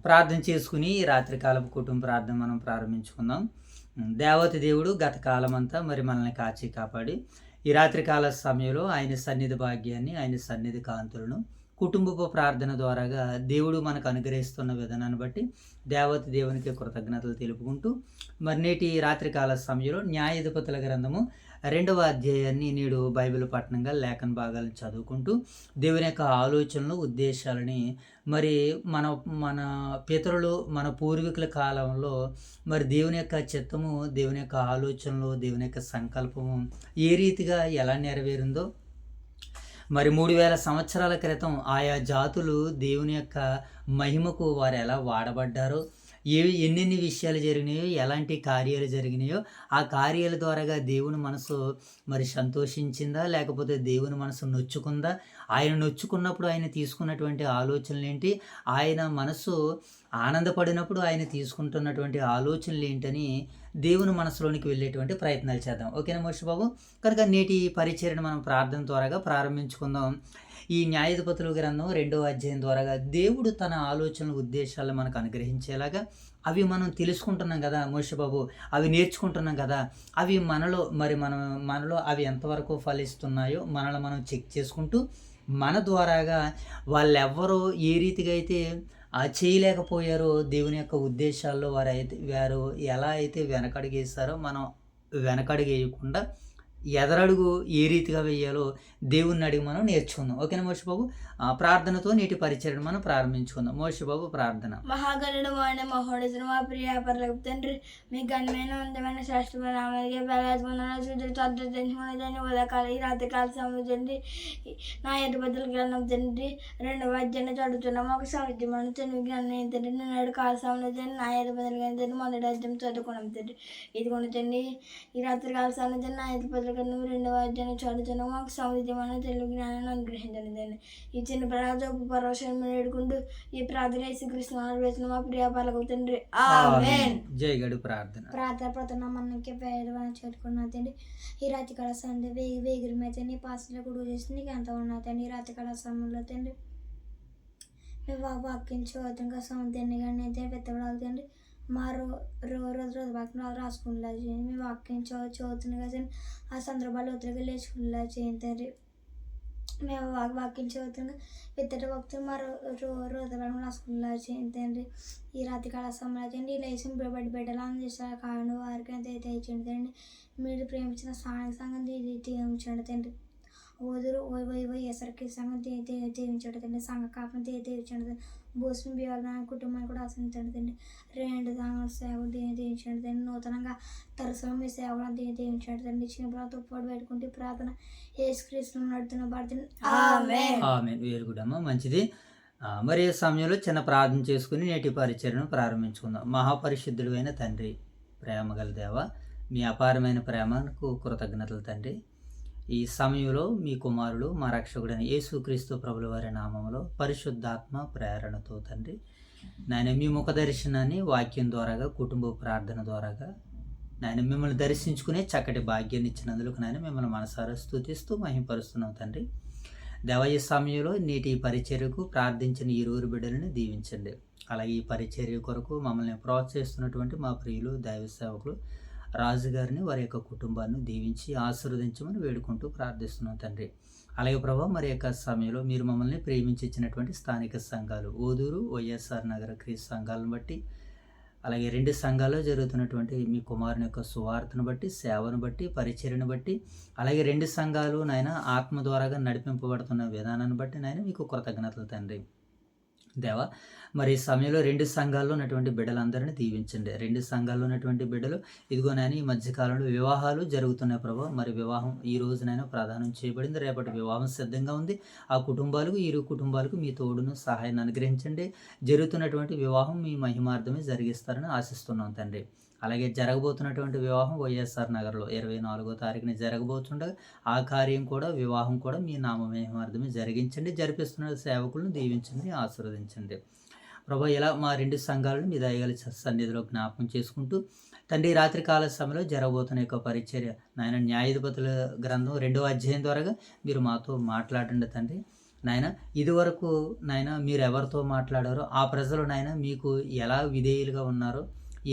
ప్రార్థన చేసుకుని ఈ రాత్రికాలపు కుటుంబ ప్రార్థన మనం ప్రారంభించుకుందాం. దేవతి దేవుడు గత కాలమంతా మరి మనల్ని కాచి కాపాడి ఈ రాత్రికాల సమయంలో ఆయన సన్నిధి భాగ్యాన్ని, ఆయన సన్నిధి కాంతులను కుటుంబపు ప్రార్థన ద్వారాగా దేవుడు మనకు అనుగ్రహిస్తున్న విధానాన్ని బట్టి దేవతి దేవునికి కృతజ్ఞతలు తెలుపుకుంటూ మరి నేటి రాత్రికాల సమయంలో న్యాయాధిపతుల గ్రంథము 2వ అధ్యాయాన్ని నేడు బైబిల్ పట్టణంగా లేఖన భాగాలను చదువుకుంటూ దేవుని యొక్క ఆలోచనలు, ఉద్దేశాలని మరి మన మన పితరులు, మన పూర్వీకుల కాలంలో మరి దేవుని యొక్క చిత్తము, దేవుని యొక్క ఆలోచనలు, దేవుని యొక్క సంకల్పము ఏ రీతిగా ఎలా నెరవేరిందో, మరి 3000 సంవత్సరాల క్రితం ఆయా జాతులు దేవుని యొక్క మహిమకు వారు ఎలా వాడబడ్డారో, ఎన్నెన్ని విషయాలు జరిగినాయో, ఎలాంటి కార్యాలు జరిగినాయో, ఆ కార్యాల ద్వారాగా దేవుని మనసు మరి సంతోషించిందా, లేకపోతే దేవుని మనసు నొచ్చుకుందా, ఆయన నొచ్చుకున్నప్పుడు ఆయన తీసుకున్నటువంటి ఆలోచనలు ఏంటి, ఆయన మనసు ఆనందపడినప్పుడు ఆయన తీసుకుంటున్నటువంటి ఆలోచనలు ఏంటని దేవుని మనసులోనికి వెళ్ళేటువంటి ప్రయత్నాలు చేద్దాం. ఓకేనా మోషి బాబు? కనుక నేటి పరిచర్యను మనం ప్రార్థన ద్వారాగా ప్రారంభించుకుందాం. ఈ న్యాయాధిపతుల గ్రంథం 2వ అధ్యాయం ద్వారాగా దేవుడు తన ఆలోచనలు, ఉద్దేశాలను మనకు అనుగ్రహించేలాగా అవి మనం తెలుసుకుంటున్నాం కదా మోషి బాబు, అవి నేర్చుకుంటున్నాం కదా, అవి మనలో అవి ఎంతవరకు ఫలిస్తున్నాయో మనల్ని మనం చెక్ చేసుకుంటూ మన ద్వారాగా వాళ్ళెవ్వరూ ఏ రీతిగా అయితే చేయలేకపోయారో దేవుని యొక్క ఉద్దేశాల్లో వారు ఎలా అయితే వెనకడుగేస్తారో మనం వెనకడుగేయకుండా ఎదరడుగు ఏ రీతిగా వేయాలో దేవుణ్ణి అడిగి మనం నేర్చుకుందాం. ఓకేనా మోషి బాబు? ప్రార్థనతో నేటి పరిచర్యను మనం ప్రారంభించుకుందాం. మోషి బాబు ప్రార్థన. మహాగణుడు ఆయన మహోడసుడు మా ప్రియ పర్లకు తండ్రి, మీ ఘనమైన అందమైన శ్రేష్టమైన నామానికి వేలాది శుద్ధులు తద్దని ఉదయకాల ఈ రాత్రికాల సమయం తండ్రి, నా ఎదుబద్దుల గ్రంథం తండ్రి 2వ అధ్యాయాన్ని చదువుతున్నాము. ఒక సంవత్సరం తండ్రి జ్ఞానం తండ్రి, నేడు కాల సమయం తండ్రి నా ఎదుబద్దుల గ్రంథం తండ్రి మొదటి అధ్యాయం చదువుకున్నాం తండ్రి. ఇదిగోండి తండ్రి ఈ రాత్రికాల సమయం తండ్రి నా ఎదుబద్దుల గ్రంథం 2వ అధ్యాయాన్ని చదువుతున్నాము. ఒక సంవత్సరం తెలుగు జ్ఞానాన్ని అనుగ్రహించండి తండ్రి. ఈ చిన్న ప్రార్థన పరవశం వేడుకుంటూ ఈ ప్రార్థన యేసుక్రీస్తు మా ప్రియ పర్లకు తండ్రి, ఆమేన్. జై గడు ప్రార్థన. ప్రార్థన మనకి పేదవాళ్ళని చేరుకున్నా తండ్రి. ఈ రాత్రి కళ సందే వేగురు మీద నీ పాసలో గుడి చేసి నీకు ఎంత ఉన్నా తండ్రి. ఈ రాత్రి కళ సమయంలో తండ్రి మేము వాక్యం చదువుతుండగా సౌందర్యాన్ని కానీ అయితే పెద్దవాళ్ళు మా రోజు వాక్యం రాసుకునేలా చేయండి. మేము వాక్యం చదువుతుండగా తండ్రి ఆ సందర్భాలు ఒత్తిడిగా లేచుకునేలా చేయండి తండ్రి. మేము వాక్యం చదువుతుండగా పెద్దటి భక్తులు మా రోజు రాసుకునేలా చేయండి తండ్రి. ఈ రాత్రి కాల సమయంలో తండ్రి లేచి బిడ్డలు అందజేసే కారణం వారికి దయచేయండి తండ్రి. మీరు ప్రేమించిన స్థానిక సంఘం దీవించండి తండ్రి. ఓదురు ఎసరికి సంఘం దీవించండి తండ్రి. సంఘ కాపం దీవించండి తండ్రి. భూస్మి బియ్యాల కుటుంబాన్ని కూడా ఆశించండి తండ్రి. 2 సేవలు దీవించండి తండ్రి. నూతనంగా తరచుగా మీ సేవలను దీవించండి తండ్రి. చిన్న ప్రాంతం పోటీ పెట్టుకుంటే ప్రార్థన యేసుక్రీస్తు నడుతున్న ప్రార్థన, ఆమేన్. ఆమేన్. వెరీ గుడ్ అమ్మ, మంచిది. మరి ఈ సమయంలో చిన్న ప్రార్థన చేసుకుని నేటి పరిచర్యను ప్రారంభించుకుందాం. మహాపరిశుద్ధుడు అయిన తండ్రి, ప్రేమగల దేవ, మీ అపారమైన ప్రేమకు కృతజ్ఞతలు తండ్రి. ఈ సమయంలో మీ కుమారుడు మా రక్షకుడైన యేసుక్రీస్తు ప్రభుల వారి నామంలో పరిశుద్ధాత్మ ప్రేరణతో తండ్రి నాయన మీ ముఖ దర్శనాన్ని వాక్యం ద్వారాగా, కుటుంబ ప్రార్థన ద్వారాగా నాయన మిమ్మల్ని దర్శించుకునే చక్కటి భాగ్యాన్ని ఇచ్చినందుకు నాయన మిమ్మల్ని మనసారా స్తుతిస్తూ మహింపరుస్తున్నాం తండ్రి. దేవ ఈ సమయంలో నేటి పరిచర్యకు ప్రార్థించిన ఇరువురు బిడ్డలను దీవించండి. అలాగే ఈ పరిచర్య కొరకు మమ్మల్ని ప్రోత్సహిస్తున్నటువంటి మా ప్రియులు దైవ సేవకులు రాజుగారిని, వారి యొక్క కుటుంబాన్ని దీవించి ఆశీర్వదించమని వేడుకుంటూ ప్రార్థిస్తున్నాం తండ్రి. అలాగే ప్రభావ మరి యొక్క సమయంలో మీరు మమ్మల్ని ప్రేమించి ఇచ్చినటువంటి స్థానిక సంఘాలు ఓదూరు, వైఎస్ఆర్ నగర క్రీస్తు సంఘాలను బట్టి, అలాగే 2 సంఘాల్లో జరుగుతున్నటువంటి మీ కుమారుని యొక్క సువార్తను బట్టి, సేవను బట్టి, పరిచర్యను బట్టి, అలాగే 2 సంఘాలు నాయన ఆత్మ ద్వారాగా నడిపింపబడుతున్న విధానాన్ని బట్టి నాయన మీకు కృతజ్ఞతలు తండ్రి. దేవా మరి ఈ సమయంలో 2 సంఘాల్లో ఉన్నటువంటి బిడ్డలందరినీ దీవించండి. 2 సంఘాల్లో ఉన్నటువంటి బిడ్డలు ఇదిగో నాయన ఈ మధ్యకాలంలో వివాహాలు జరుగుతున్నాయి ప్రభావ. మరి వివాహం ఈ రోజునైనా ప్రదానం చేయబడింది, రేపటి వివాహం సిద్ధంగా ఉంది. ఆ కుటుంబాలకు, ఇరు కుటుంబాలకు మీ తోడును సహాయాన్ని అనుగ్రహించండి. జరుగుతున్నటువంటి వివాహం మీ మహిమార్థమే జరిగిస్తారని ఆశిస్తున్నాం తండ్రి. అలాగే జరగబోతున్నటువంటి వివాహం వైఎస్ఆర్ నగర్లో 24వ తారీఖున జరగబోతుండగా ఆ కార్యం కూడా, వివాహం కూడా మీ నామమహిమార్థమే జరిగించండి. జరిపిస్తున్న సేవకులను దీవించండి, ఆశీర్వదించండి ప్రభా. ఇలా మా 2 సంఘాలను మీ దయగల సన్నిధిలో జ్ఞాపకం చేసుకుంటూ తండ్రి రాత్రి కాల సమయంలో జరగబోతున్న యొక్క పరిచర్య నాయన న్యాయాధిపతుల గ్రంథం 2వ అధ్యాయం ద్వారాగా మీరు మాతో మాట్లాడండి తండ్రి. నాయన ఇదివరకు నాయన మీరు ఎవరితో మాట్లాడారో ఆ ప్రజలు నాయన మీకు ఎలా విధేయులుగా ఉన్నారో,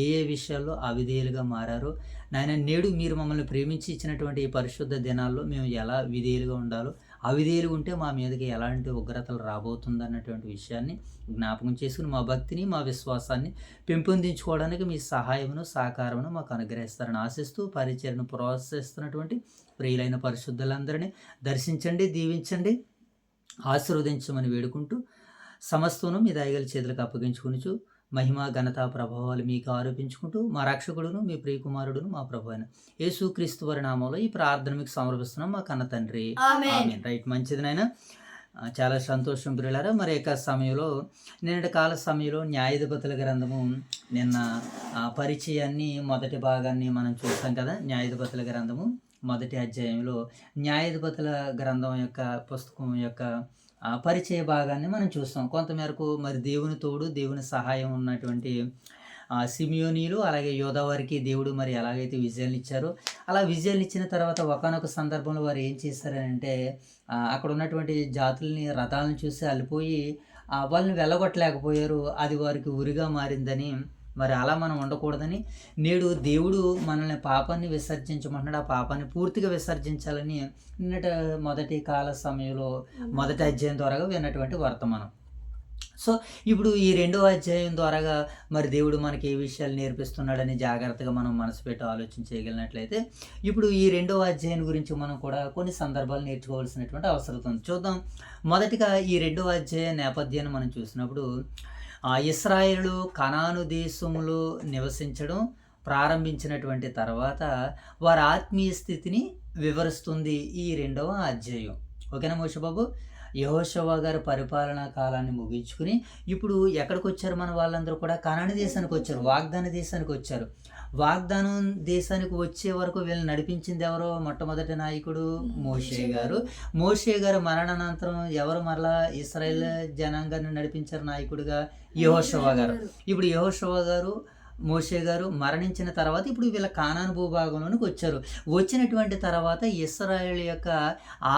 ఏ ఏ విషయాల్లో అవిధేయులుగా మారారో నాయన, నేడు మీరు మమ్మల్ని ప్రేమించి ఇచ్చినటువంటి ఈ పరిశుద్ధ దినాల్లో మేము ఎలా విధేయులుగా ఉండాలో, అవిధేయులు ఉంటే మా మీదకి ఎలాంటి ఉగ్రతలు రాబోతుందన్నటువంటి విషయాన్ని జ్ఞాపకం చేసుకుని మా భక్తిని, మా విశ్వాసాన్ని పెంపొందించుకోవడానికి మీ సహాయమును, సహకారమును మాకు అనుగ్రహిస్తారని ఆశిస్తూ పరిచయను ప్రోత్సహిస్తున్నటువంటి ప్రియులైన పరిశుద్ధులందరినీ దర్శించండి, దీవించండి, ఆశీర్వదించమని వేడుకుంటూ సమస్తను మీ దయగల చేతులకు అప్పగించుకునిచు మహిమ, ఘనత, ప్రభావాలు మీకు ఆరోపించుకుంటూ మా రక్షకుడును, మీ ప్రియకుమారుడును, మా ప్రభు అయిన యేసుక్రీస్తు వారి నామంలో ఈ ప్రార్థన మీకు సమర్పిస్తున్నాం మా కన్న తండ్రి. ఆమేన్. రైట్, మంచిది నాయన. చాలా సంతోషం ప్రియులారా. మరి యొక్క సమయంలో నిన్నటి కాల సమయంలో న్యాయాధిపతుల గ్రంథము నిన్న పరిచయాన్ని మొదటి భాగాన్ని మనం చూస్తాం కదా. న్యాయాధిపతుల గ్రంథము మొదటి అధ్యాయంలో న్యాయాధిపతుల గ్రంథం యొక్క పుస్తకం యొక్క పరిచయ భాగాన్ని మనం చూస్తాం. కొంతమేరకు మరి దేవుని తోడు, దేవుని సహాయం ఉన్నటువంటి సిమియోనీలు అలాగే యోధా వారికి దేవుడు మరి ఎలాగైతే విజయాలు ఇచ్చారో, అలా విజయాలు ఇచ్చిన తర్వాత ఒకానొక సందర్భంలో వారు ఏం చేశారంటే అక్కడ ఉన్నటువంటి జాతుల్ని, రథాలను చూసి అల్లిపోయి వాళ్ళని వెళ్ళగొట్టలేకపోయారు. అది వారికి ఉరిగా మారిందని, మరి అలా మనం ఉండకూడదని నేడు దేవుడు మనల్ని పాపాన్ని విసర్జించమంటున్నాడు. ఆ పాపాన్ని పూర్తిగా విసర్జించాలని నిన్నటి మొదటి కాల సమయంలో మొదటి అధ్యాయం ద్వారా విన్నటువంటి వర్తమానం. సో ఇప్పుడు ఈ రెండో అధ్యాయం ద్వారాగా మరి దేవుడు మనకి ఏ విషయాలు నేర్పిస్తున్నాడని జాగ్రత్తగా మనం మనసు పెట్టి ఆలోచన చేయగలిగినట్లయితే ఇప్పుడు ఈ రెండో అధ్యాయం గురించి మనం కూడా కొన్ని సందర్భాలు నేర్చుకోవాల్సినటువంటి అవసరం ఉంది. చూద్దాం. మొదటిగా ఈ రెండో అధ్యాయ నేపథ్యాన్ని మనం చూసినప్పుడు ఇశ్రాయేలు కనాను దేశంలో నివసించడం ప్రారంభించినటువంటి తర్వాత వారి ఆత్మీయ స్థితిని వివరిస్తుంది ఈ రెండవ అధ్యాయం. ఓకేనా మోషబాబు? యెహోషువ గారి పరిపాలనా కాలాన్ని ముగించుకుని ఇప్పుడు ఎక్కడికి వచ్చారు? మన వాళ్ళందరూ కూడా కనాను దేశానికి వచ్చారు, వాగ్దాన దేశానికి వచ్చారు. వాగ్దానం దేశానికి వచ్చే వరకు వీళ్ళని నడిపించింది ఎవరో? మొట్టమొదటి నాయకుడు మోషే గారు. మోషే గారు మరణానంతరం ఎవరు మరలా ఇశ్రాయేల్ జనాంగాన్ని నడిపించారు నాయకుడిగా? యెహోషువ గారు. ఇప్పుడు యెహోషువ గారు, మోషే గారు మరణించిన తర్వాత ఇప్పుడు వీళ్ళ కానాను భూభాగంలోనికి వచ్చారు. వచ్చినటువంటి తర్వాత ఇశ్రాయేల్ యొక్క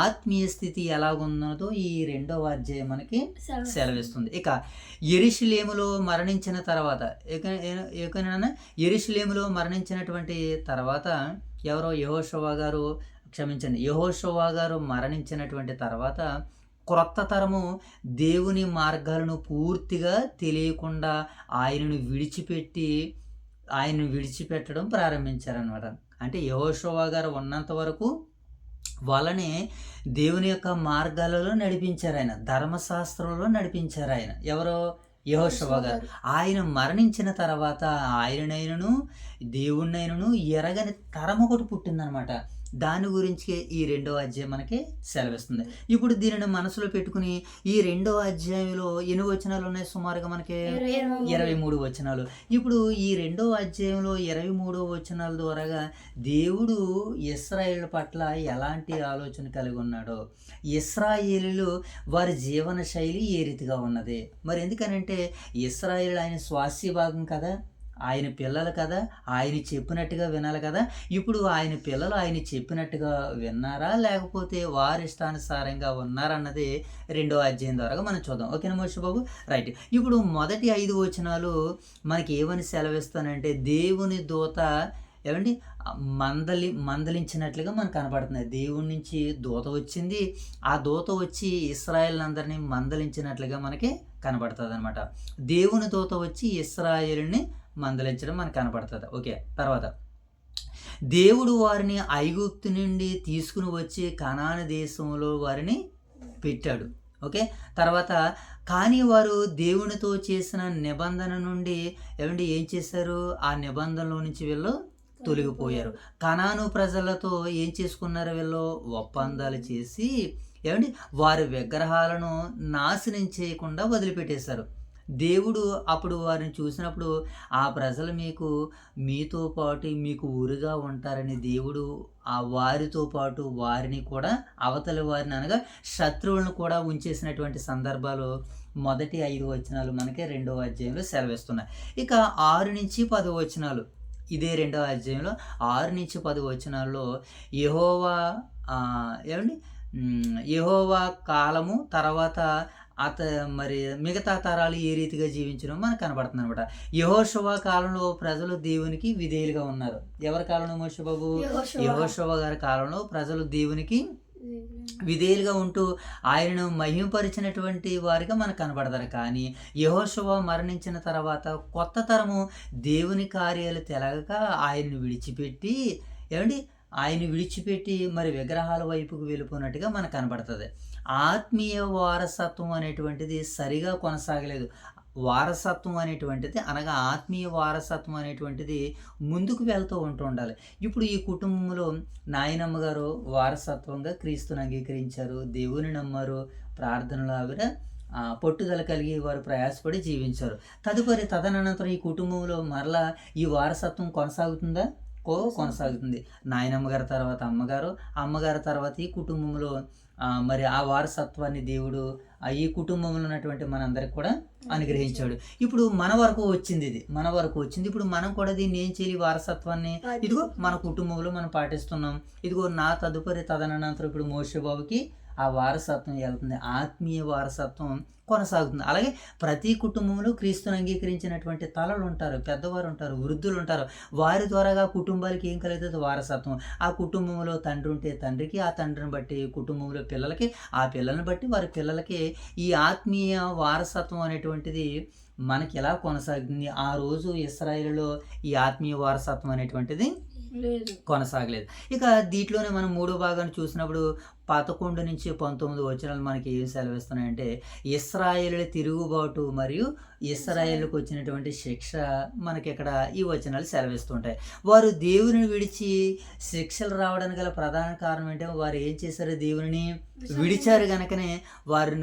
ఆత్మీయ స్థితి ఎలాగున్నదో ఈ రెండవ అధ్యాయం మనకి సెలవిస్తుంది. ఇక యెరూషలేములో మరణించిన తర్వాత యెరూషలేములో మరణించినటువంటి తర్వాత ఎవరో యెహోషువ గారు మరణించినటువంటి తర్వాత క్రొత్త తరము దేవుని మార్గాలను పూర్తిగా తెలియకుండా ఆయనను విడిచిపెట్టడం ప్రారంభించారనమాట. అంటే యెహోషువ గారు ఉన్నంత వరకు వాళ్ళని దేవుని యొక్క మార్గాలలో నడిపించారు, ఆయన ధర్మశాస్త్రంలో నడిపించారు. ఆయన ఎవరో? యెహోషువ గారు. ఆయన మరణించిన తర్వాత ఆయననైనను దేవుణ్ణైనను ఎరగని తరం ఒకటి పుట్టిందనమాట. దాని గురించి ఈ రెండవ అధ్యాయం మనకి సెలవిస్తుంది. ఇప్పుడు దీనిని మనసులో పెట్టుకుని ఈ రెండవ అధ్యాయంలో ఎన్ని వచనాలు ఉన్నాయి? సుమారుగా మనకి 23 వచనాలు. ఇప్పుడు ఈ రెండవ అధ్యాయంలో 23 వచనాల ద్వారాగా దేవుడు ఇశ్రాయేలు పట్ల ఎలాంటి ఆలోచన కలిగి ఉన్నాడో, ఇశ్రాయేలీలు వారి జీవన శైలి ఏ రీతిగా ఉన్నది. మరి ఎందుకనంటే ఇశ్రాయేలు ఆయన స్వాస్థ్య భాగం కదా, ఆయన పిల్లలు కదా, ఆయన చెప్పినట్టుగా వినాలి కదా. ఇప్పుడు ఆయన పిల్లలు ఆయన చెప్పినట్టుగా విన్నారా, లేకపోతే వారి ఇష్టానుసారంగా ఉన్నారన్నది రెండో అధ్యాయం ద్వారా మనం చూద్దాం. ఓకేనా మోషే బాబు? రైట్. ఇప్పుడు మొదటి 5 వచనాలు మనకి ఏమని సెలవిస్తానంటే దేవుని దూత ఏమండి మందలించినట్లుగా మనకు కనపడుతుంది. దేవుడి నుంచి దూత వచ్చింది, ఆ దూత వచ్చి ఇశ్రాయేల్ అందరినీ మందలించినట్లుగా మనకి కనపడుతుంది అనమాట. దేవుని దూత వచ్చి ఇశ్రాయేలుని మందలించడం మనకు కనపడుతుంది. ఓకే. తర్వాత దేవుడు వారిని ఐగుప్తు నుండి తీసుకుని వచ్చి కనాను దేశంలో వారిని పెట్టాడు. ఓకే. తర్వాత కానీ వారు దేవునితో చేసిన నిబంధన నుండి ఏం చేశారు? ఆ నిబంధనలో నుంచి వీళ్ళు తొలగిపోయారు. కనాను ప్రజలతో ఏం చేసుకున్నారు? వీళ్ళు ఒప్పందాలు చేసి వారి విగ్రహాలను నాశనం చేయకుండా వదిలిపెట్టేశారు. దేవుడు అప్పుడు వారిని చూసినప్పుడు ఆ ప్రజలు మీతో పాటు మీకు ఊరుగా ఉంటారని దేవుడు ఆ వారితో పాటు వారిని కూడా అవతలి వారిని అనగా శత్రువులను కూడా ఉంచేసినటువంటి సందర్భాలు మొదటి 5 వచనాలు మనకి రెండవ అధ్యాయంలో సెలవిస్తున్నాయి. ఇక 6 నుంచి 10 వచనాలు ఇదే రెండవ అధ్యాయంలో 6 నుంచి 10 వచనాల్లో యెహోవా యెహోవా కాలము తర్వాత మరి మిగతా తరాలు ఏ రీతిగా జీవించడం మనకు కనబడుతుంది అనమాట. యెహోషువ కాలంలో ప్రజలు దేవునికి విధేయులుగా ఉన్నారు. ఎవరి కాలంలో మోషే బాబు? యెహోషువ గారి కాలంలో ప్రజలు దేవునికి విధేయులుగా ఉంటూ ఆయనను మహిమపరిచినటువంటి వారిగా మనకు కనబడతారు. కానీ యెహోషువ మరణించిన తర్వాత కొత్త తరము దేవుని కార్యాలు తెలగక ఆయన్ని విడిచిపెట్టి ఆయన విడిచిపెట్టి మరి విగ్రహాల వైపుకు వెళ్ళిపోయినట్టుగా మనకు కనబడుతుంది. ఆత్మీయ వారసత్వం అనేటువంటిది సరిగా కొనసాగలేదు. వారసత్వం అనేటువంటిది అనగా ఆత్మీయ వారసత్వం అనేటువంటిది ముందుకు వెళ్తూ ఉండాలి. ఇప్పుడు ఈ కుటుంబంలో నాయనమ్మ గారు వారసత్వంగా క్రీస్తుని అంగీకరించారు, దేవుని నమ్మారు, ప్రార్థనలు ఆవిడ పట్టుదల కలిగి వారు ప్రయాసపడి జీవించారు. తదనంతరం ఈ కుటుంబంలో మరలా ఈ వారసత్వం కొనసాగుతుందా? కొనసాగుతుంది. నాయనమ్మ గారి తర్వాత అమ్మగారు తర్వాత ఈ కుటుంబంలో మరి ఆ వారసత్వాన్ని దేవుడు ఈ కుటుంబంలో ఉన్నటువంటి మనందరికి కూడా అనుగ్రహించాడు. ఇప్పుడు మన వరకు వచ్చింది. ఇప్పుడు మనం కూడా దీన్ని ఏం చేయాలి? వారసత్వాన్ని ఇదిగో మన కుటుంబంలో మనం పాటిస్తున్నాం. ఇదిగో నా తదనంతరం ఇప్పుడు మోషే బాబుకి ఆ వారసత్వం వెళ్తుంది, ఆత్మీయ వారసత్వం కొనసాగుతుంది. అలాగే ప్రతి కుటుంబంలో క్రీస్తుని అంగీకరించినటువంటి తలలు ఉంటారు, పెద్దవారు ఉంటారు, వృద్ధులు ఉంటారు. వారి ద్వారాగా కుటుంబాలకి ఏం కలుగుతుంది? వారసత్వం. ఆ కుటుంబంలో తండ్రి ఉంటే తండ్రికి, ఆ తండ్రిని బట్టి కుటుంబంలో పిల్లలకి, ఆ పిల్లల్ని బట్టి వారి పిల్లలకి ఈ ఆత్మీయ వారసత్వం అనేటువంటిది మనకి ఎలా కొనసాగుతుంది? ఆ రోజు ఇశ్రాయేలులో ఈ ఆత్మీయ వారసత్వం అనేటువంటిది కొనసాగలేదు. ఇక దీంట్లోనే మనం 3వ భాగాన్ని చూసినప్పుడు 11 నుంచి 19 వచనాలు మనకి ఏం సెలవిస్తున్నాయంటే ఇశ్రాయేలుల తిరుగుబాటు మరియు ఇశ్రాయేలుకు వచ్చినటువంటి శిక్ష మనకి ఇక్కడ ఈ వచనాలు సెలవిస్తుంటాయి. వారు దేవుని విడిచి శిక్షలు రావడానికి గల ప్రధాన కారణం ఏంటంటే వారు ఏం చేశారు? దేవుని విడిచారు గనకనే వారు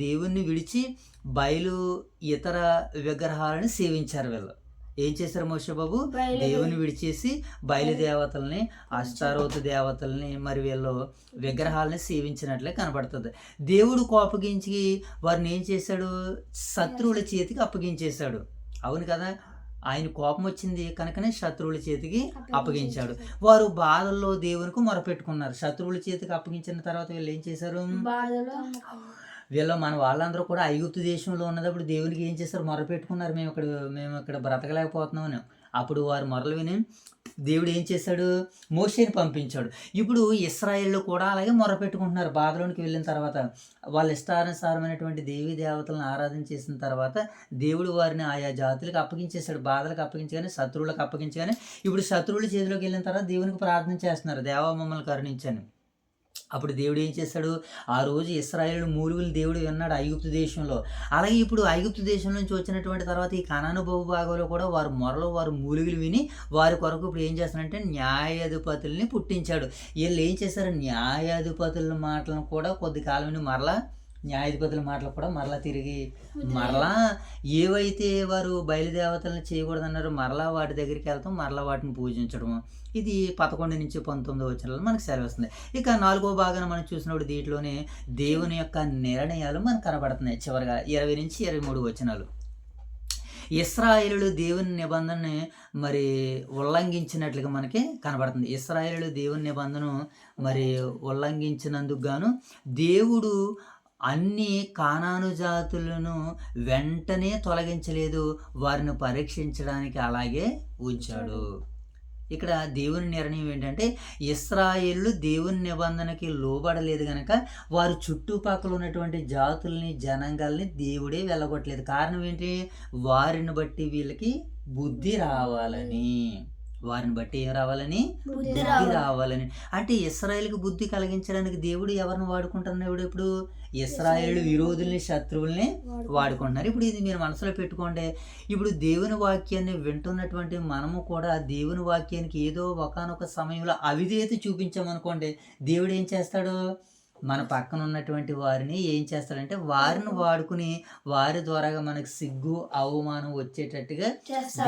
దేవుణ్ణి విడిచి బయలు ఇతర విగ్రహాలను సేవించారు. వీళ్ళు ఏం చేశారు? మోషే బాబు దేవుని విడిచేసి బయలుదేవతల్ని, అష్టారోతు దేవతల్ని, మరి వీళ్ళు విగ్రహాలని సేవించినట్లే కనబడుతుంది. దేవుడు కోపగించి వారిని ఏం చేశాడు? శత్రువుల చేతికి అప్పగించేశాడు. అవును కదా, ఆయన కోపం వచ్చింది కనుకనే శత్రువుల చేతికి అప్పగించాడు. వారు బాధల్లో దేవునికి మొరపెట్టుకున్నారు. శత్రువుల చేతికి అప్పగించిన తర్వాత వీళ్ళు ఏం చేశారు? మన వాళ్ళందరూ కూడా ఐగుప్తు దేశంలో ఉన్నప్పుడు దేవునికి ఏం చేశారు? మొరపెట్టుకున్నారు, మేము ఇక్కడ బ్రతకలేకపోతున్నామని. అప్పుడు వారు మొరలు విని దేవుడు ఏం చేశాడు? మోషేని పంపించాడు. ఇప్పుడు ఇశ్రాయేల్లో కూడా అలాగే మొరపెట్టుకుంటున్నారు. బాధలోనికి వెళ్ళిన తర్వాత వాళ్ళ ఇష్టానుసారమైనటువంటి దేవీ దేవతలను ఆరాధన చేసిన తర్వాత దేవుడు వారిని ఆయా జాతులకు అప్పగించేశాడు. బాధలకు అప్పగించగానే, శత్రువులకు అప్పగించగానే ఇప్పుడు శత్రువుల చేతిలోకి వెళ్ళిన తర్వాత దేవునికి ప్రార్థన చేస్తున్నారు, దేవా మమ్మల్ని కరుణించని. అప్పుడు దేవుడు ఏం చేశాడు? ఆ రోజు ఇశ్రాయేలు మూలుగులు దేవుడు విన్నాడు ఐగుప్తు దేశంలో. అలాగే ఇప్పుడు ఐగుప్తు దేశం నుంచి వచ్చినటువంటి తర్వాత ఈ కనాను భూభాగంలో కూడా వారు మూలుగులు విని వారి కొరకు ఇప్పుడు ఏం చేస్తారంటే న్యాయాధిపతుల్ని పుట్టించాడు. వీళ్ళు ఏం చేశారు? న్యాయాధిపతుల మాటలను కూడా కొద్ది కాలం విని న్యాయాధిపతుల మాటలు కూడా తిరిగి ఏవైతే వారు బయలుదేవతలను చేయకూడదన్నారో వాటి దగ్గరికి వెళ్తాం, వాటిని పూజించడము. ఇది 11 నుంచి 19 వచనాలు మనకు సెలవిస్తుంది. ఇక 4వ భాగాన్ని మనం చూసినప్పుడు దీంట్లోనే దేవుని యొక్క నిర్ణయాలు మనకు కనబడుతున్నాయి. చివరిగా 20 నుంచి 23 వచనాలు. ఇశ్రాయేలులు దేవుని నిబంధనని ఉల్లంఘించినట్లుగా మనకి కనబడుతుంది. ఇశ్రాయేలులు దేవుని నిబంధన ఉల్లంఘించినందుకు గాను దేవుడు అన్ని కానాను జాతులను వెంటనే తొలగించలేదు, వారిని పరీక్షించడానికి అలాగే ఉంచాడు. ఇక్కడ దేవుని నిర్ణయం ఏంటంటే ఇశ్రాయేలు దేవుని నిబంధనకి లోబడలేదు కనుక వారు చుట్టుపక్కల ఉన్నటువంటి జాతుల్ని, జనాంగాల్ని దేవుడే వెళ్ళగొట్టలేదు. కారణం ఏంటి? వారిని బట్టి వీళ్ళకి బుద్ధి రావాలని. బుద్ధి రావాలని. అంటే ఇశ్రాయేలుకి బుద్ధి కలిగించడానికి దేవుడు ఎవరిని వాడుకుంటున్నాడు? ఇప్పుడు ఇశ్రాయేలు విరోధుల్ని, శత్రువుల్ని వాడుకుంటున్నారు. ఇప్పుడు ఇది మీరు మనసులో పెట్టుకోండి. ఇప్పుడు దేవుని వాక్యాన్ని వింటున్నటువంటి మనము కూడా దేవుని వాక్యానికి ఏదో ఒకానొక సమయంలో అవిధేయత చూపించామనుకోండి, దేవుడు ఏం చేస్తాడు? మన పక్కన ఉన్నటువంటి వారిని ఏం చేస్తాడంటే వారిని వాడుకుని వారి ద్వారాగా మనకు సిగ్గు అవమానం వచ్చేటట్టుగా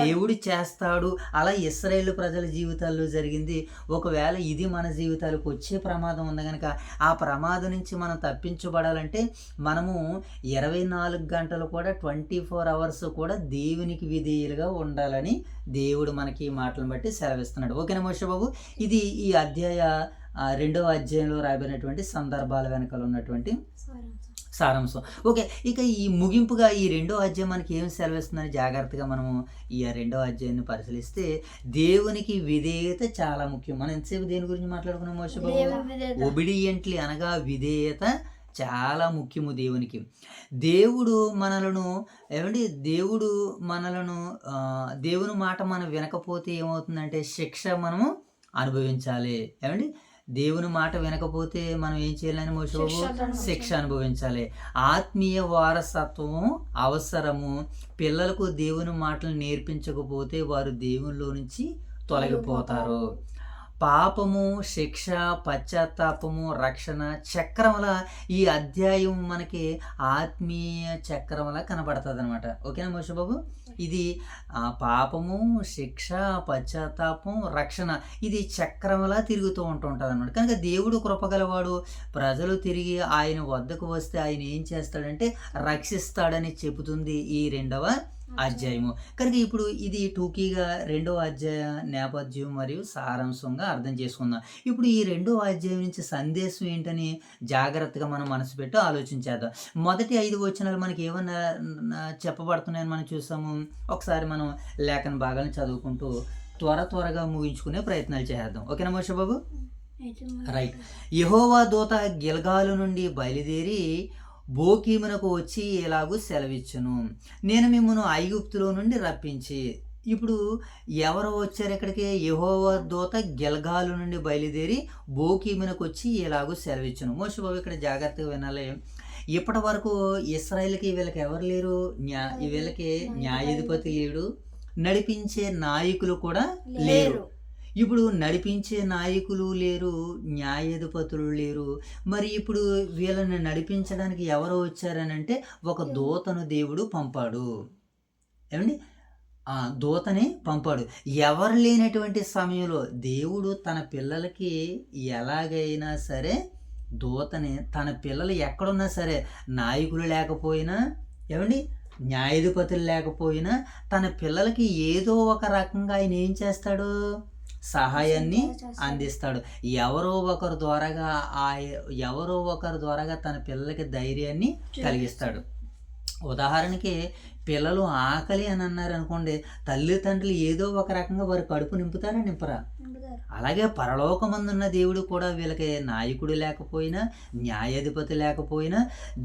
దేవుడు చేస్తాడు. అలా ఇశ్రాయేలు ప్రజల జీవితాల్లో జరిగింది. ఒకవేళ ఇది మన జీవితాలకు వచ్చే ప్రమాదం ఉంది కనుక ఆ ప్రమాదం నుంచి మనం తప్పించబడాలంటే మనము 24 గంటలు కూడా 24 అవర్స్ కూడా దేవునికి విధేయులుగా ఉండాలని దేవుడు మనకి ఈ మాటలను బట్టి సెలవిస్తున్నాడు. ఓకేనా మోషే బాబు? ఇది ఈ అధ్యాయ 2వ అధ్యాయంలో రాయబడినటువంటి సందర్భాల వెనకాల ఉన్నటువంటి సారాంశం. ఓకే, ఇక ఈ ముగింపుగా ఈ 2వ అధ్యాయం మనకి ఏం సెలవిస్తుందని జాగ్రత్తగా మనము ఈ 2వ అధ్యాయాన్ని పరిశీలిస్తే దేవునికి విధేయత చాలా ముఖ్యం. మనం ఎంతసేపు దేని గురించి మాట్లాడుకున్నాం మోషే బాబు? ఒబిడియంట్లీ అనగా విధేయత చాలా ముఖ్యము దేవునికి. దేవుడు మనలను దేవుని మాట మనం వినకపోతే ఏమవుతుందంటే శిక్ష మనము అనుభవించాలి. దేవుని మాట వినకపోతే మనం ఏం చేయాలని మోషే బాబు? శిక్ష అనుభవించాలి. ఆత్మీయ వారసత్వము అవసరము. పిల్లలకు దేవుని మాటలు నేర్పించకపోతే వారు దేవునిలో నుంచి తొలగిపోతారు. పాపము, శిక్ష, పశ్చాత్తాపము, రక్షణ చక్రముల ఈ అధ్యాయం మనకి ఆత్మీయ చక్రముల కనబడుతుంది అనమాట. ఓకేనా మోషే బాబు? ఇది పాపము, శిక్ష, పశ్చాత్తాపం, రక్షణ ఇది చక్రములా తిరుగుతూ ఉంటుంటుంది అనమాట. కనుక దేవుడు కృపగలవాడు. ప్రజలు తిరిగి ఆయన వద్దకు వస్తే ఆయన ఏం చేస్తాడంటే రక్షిస్తాడని చెబుతుంది ఈ 2వ అధ్యాయము. కనుక ఇప్పుడు ఇది టూకీగా 2వ అధ్యాయ నేపథ్యం మరియు సారాంశంగా అర్థం చేసుకుందాం. ఇప్పుడు ఈ 2వ అధ్యాయం నుంచి సందేశం ఏంటని జాగ్రత్తగా మనం మనసు పెట్టి ఆలోచించేద్దాం. మొదటి 5 వచనాలు మనకి ఏమన్నా చెప్పబడుతున్నాయని మనం చూసాము. ఒకసారి మనం లేఖన భాగాలను చదువుకుంటూ త్వరగా ముగించుకునే ప్రయత్నాలు చేద్దాం. ఓకేనా మోషే బాబు? రైట్. యెహోవా దూత గిల్గాలు నుండి బయలుదేరి బోకీమునకు వచ్చి ఎలాగూ సెలవిచ్చును, నేను మిమ్మల్ని ఐగుప్తులో నుండి రప్పించి. ఇప్పుడు ఎవరు వచ్చారు ఇక్కడికి? యెహోవా దూత గిల్గాలు నుండి బయలుదేరి బోకీమునకు వచ్చి ఎలాగూ సెలవిచ్చును. మోషే బాబు ఇక్కడ జాగ్రత్తగా వినాలి. ఇప్పటి వరకు ఇశ్రాయేలుకి వీళ్ళకి ఎవరు లేరు? వీళ్ళకి న్యాయాధిపతి లేడు, నడిపించే నాయకులు కూడా లేరు. ఇప్పుడు నడిపించే నాయకులు లేరు, న్యాయాధిపతులు లేరు. మరి ఇప్పుడు వీళ్ళని నడిపించడానికి ఎవరు వచ్చారని అంటే ఒక దూతను దేవుడు పంపాడు. దూతని పంపాడు. ఎవరు లేనటువంటి సమయంలో దేవుడు తన పిల్లలకి ఎలాగైనా సరే దూతని, తన పిల్లలు ఎక్కడున్నా సరే నాయకులు లేకపోయినా న్యాయాధిపతులు లేకపోయినా తన పిల్లలకి ఏదో ఒక రకంగా ఆయన ఏం చేస్తాడు? సహాయాన్ని అందిస్తాడు. ఎవరో ఒకరి ద్వారాగా తన పిల్లలకి ధైర్యాన్ని కలిగిస్తాడు. ఉదాహరణకి పిల్లలు ఆకలి అని అన్నారు అనుకోండి, తల్లిదండ్రులు ఏదో ఒక రకంగా వారి కడుపు నింపరా? అలాగే పరలోకమందున్న దేవుడు కూడా వీళ్ళకి నాయకుడు లేకపోయినా న్యాయాధిపతి లేకపోయినా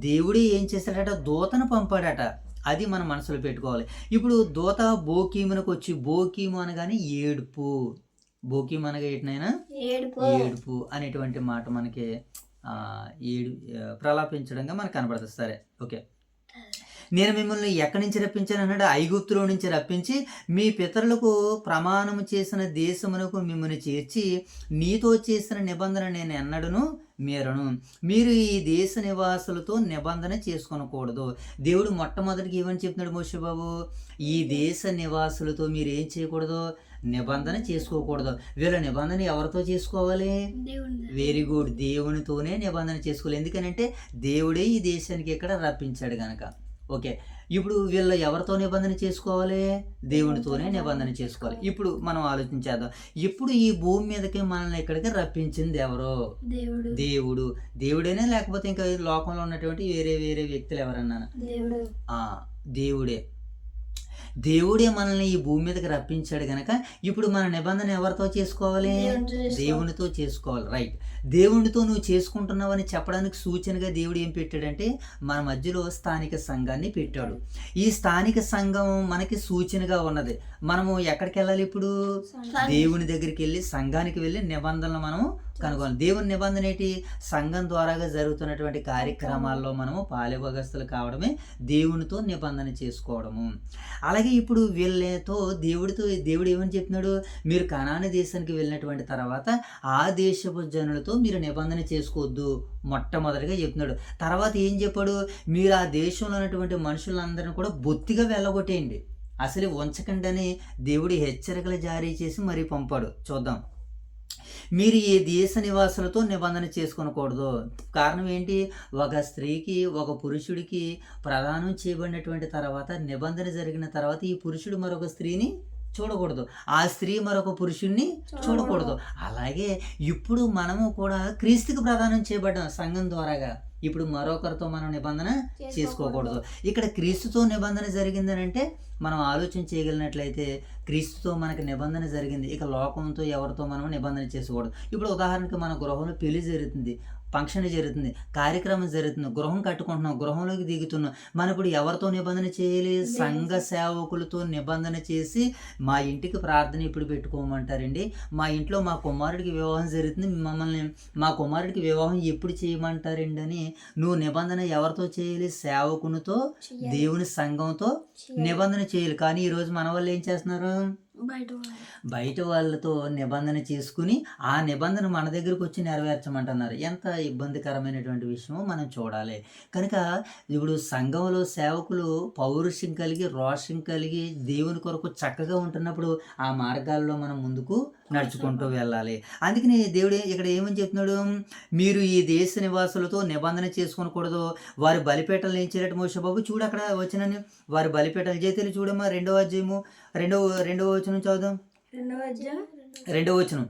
దేవుడు ఏం చేశాడట? దూతను పంపాడట. అది మనం మనసులో పెట్టుకోవాలి. ఇప్పుడు దూత బోకీమునకు వచ్చి, బోకీము అనగానే ఏడుపు, బోకీము అనగా ఏంటనైనా ఏడుపు అనేటువంటి మాట మనకి ప్రలాపించడంగా మనకు కనబడుతుంది. సరే, ఓకే. నేను మిమ్మల్ని ఎక్కడి నుంచి రప్పించాను అన్నాడు? ఐగుప్తులో నుంచి రప్పించి మీ పితరులకు ప్రమాణము చేసిన దేశమునకు మిమ్మల్ని చేర్చి నీతో చేసిన నిబంధన నేను ఎన్నడను మీరను. మీరు ఈ దేశ నివాసులతో నిబంధన చేసుకొనకూడదు. దేవుడు మొట్టమొదటికి ఏమని చెప్తున్నాడు మోషే బాబు? ఈ దేశ నివాసులతో మీరు ఏం చేయకూడదు? నిబంధన చేసుకోకూడదు. వీళ్ళ నిబంధన ఎవరితో చేసుకోవాలి? వెరీ గుడ్, దేవునితోనే నిబంధన చేసుకోవాలి. ఎందుకనంటే దేవుడే ఈ దేశానికి ఇక్కడ రప్పించాడు కనుక. ఓకే, ఇప్పుడు వీళ్ళు ఎవరితో నిబంధన చేసుకోవాలి? దేవునితోనే నిబంధన చేసుకోవాలి. ఇప్పుడు మనం ఆలోచించేద్దాం. ఇప్పుడు ఈ భూమి మీదకి మనల్ని ఇక్కడికి రప్పించింది ఎవరో? దేవుడు. దేవుడేనే, లేకపోతే ఇంకా లోకంలో ఉన్నటువంటి వేరే వ్యక్తులు ఎవరన్నా? దేవుడే మనల్ని ఈ భూమి మీదకి రప్పించాడు కనుక ఇప్పుడు మన నిబంధన ఎవరితో చేసుకోవాలి? దేవునితో చేసుకోవాలి. రైట్. దేవునితో నువ్వు చేసుకుంటున్నావని చెప్పడానికి సూచనగా దేవుడు ఏం పెట్టాడంటే మన మధ్యలో స్థానిక సంఘాన్ని పెట్టాడు. ఈ స్థానిక సంఘం మనకి సూచనగా ఉన్నది. మనము ఎక్కడికి వెళ్ళాలి? ఇప్పుడు దేవుని దగ్గరికి వెళ్ళి సంఘానికి వెళ్ళి నిబంధనలు మనం కనుగొనాలి. దేవుని నిబంధన ఏంటి? సంఘం ద్వారాగా జరుగుతున్నటువంటి కార్యక్రమాల్లో మనము పాలిభాగస్తులు కావడమే దేవునితో నిబంధన చేసుకోవడము. అలాగే ఇప్పుడు వీళ్ళతో దేవుడు ఏమని చెప్తున్నాడు? మీరు కనాను దేశానికి వెళ్ళినటువంటి తర్వాత ఆ దేశపు జనులతో మీరు నిబంధన చేసుకోవద్దు మొట్టమొదటిగా చెప్తున్నాడు. తర్వాత ఏం చెప్పాడు? మీరు ఆ దేశంలో ఉన్నటువంటి మనుషులందరినీ కూడా బొత్తిగా వెళ్ళగొట్టేయండి, అసలు ఉంచకండి అని దేవుడి హెచ్చరికలు జారీ చేసి మరీ పంపాడు. చూద్దాం. మీరు ఈ దేశ నివాసులతో నిబంధన చేసుకొనకూడదు. కారణం ఏంటి? ఒక స్త్రీకి ఒక పురుషుడికి ప్రదానం చేయబడినటువంటి తర్వాత, నిబంధన జరిగిన తర్వాత ఈ పురుషుడు మరొక స్త్రీని చూడకూడదు, ఆ స్త్రీ మరొక పురుషుణ్ణి చూడకూడదు. అలాగే ఇప్పుడు మనము కూడా క్రీస్తుకి ప్రదానం చేయబడ్డాం సంఘం ద్వారాగా. ఇప్పుడు మరొకరితో మనం నిబంధన చేసుకోకూడదు. ఇక్కడ క్రీస్తుతో నిబంధన జరిగిందని అంటే మనం ఆలోచన చేయగలిగినట్లయితే క్రీస్తుతో మనకి నిబంధన జరిగింది. ఇక లోకంతో ఎవరితో మనం నిబంధన చేసుకోకూడదు. ఇప్పుడు ఉదాహరణకి మన గృహంలో పెళ్లి జరుగుతుంది, ఫంక్షన్ జరుగుతుంది, కార్యక్రమం జరుగుతుంది, గృహం కట్టుకుంటున్నాం, గృహంలోకి దిగుతున్నాం. మనం ఇప్పుడు ఎవరితో నిబంధన చేయాలి? సంఘ సేవకులతో నిబంధన చేసి మా ఇంటికి ప్రార్థన ఇప్పుడు పెట్టుకోమంటారండి, మా ఇంట్లో మా కుమారుడికి వివాహం జరుగుతుంది, మా కుమారుడికి వివాహం ఎప్పుడు చేయమంటారండి అని నువ్వు నిబంధన ఎవరితో చేయాలి? సేవకునితో, దేవుని సంఘంతో నిబంధన చేయాలి. కానీ ఈరోజు మన వాళ్ళు ఏం చేస్తున్నారు? బయట వాళ్ళతో నిబంధన చేసుకుని ఆ నిబంధన మన దగ్గరకు వచ్చి నెరవేర్చమంటున్నారు. ఎంత ఇబ్బందికరమైనటువంటి విషయమో మనం చూడాలి. కనుక ఇప్పుడు సంఘంలో సేవకులు పౌరుషం కలిగి, రోషం కలిగి, దేవుని కొరకు చక్కగా ఉంటున్నప్పుడు ఆ మార్గాల్లో మనం ముందుకు నడుచుకుంటూ వెళ్ళాలి. అందుకని దేవుడు ఇక్కడ ఏమని చెప్తున్నాడు? మీరు ఈ దేశ నివాసులతో నిబంధన చేసుకోకూడదు. వారి బలిపీఠాలు ఏం చేయరట? మోషే బాబు చూడు అక్కడ వచ్చినని, వారి బలిపీఠాలు జైతేలు చూడమ్మా, 2వ అధ్యాయము 2వ వచనం చదువుదాం. 2వ వచనం.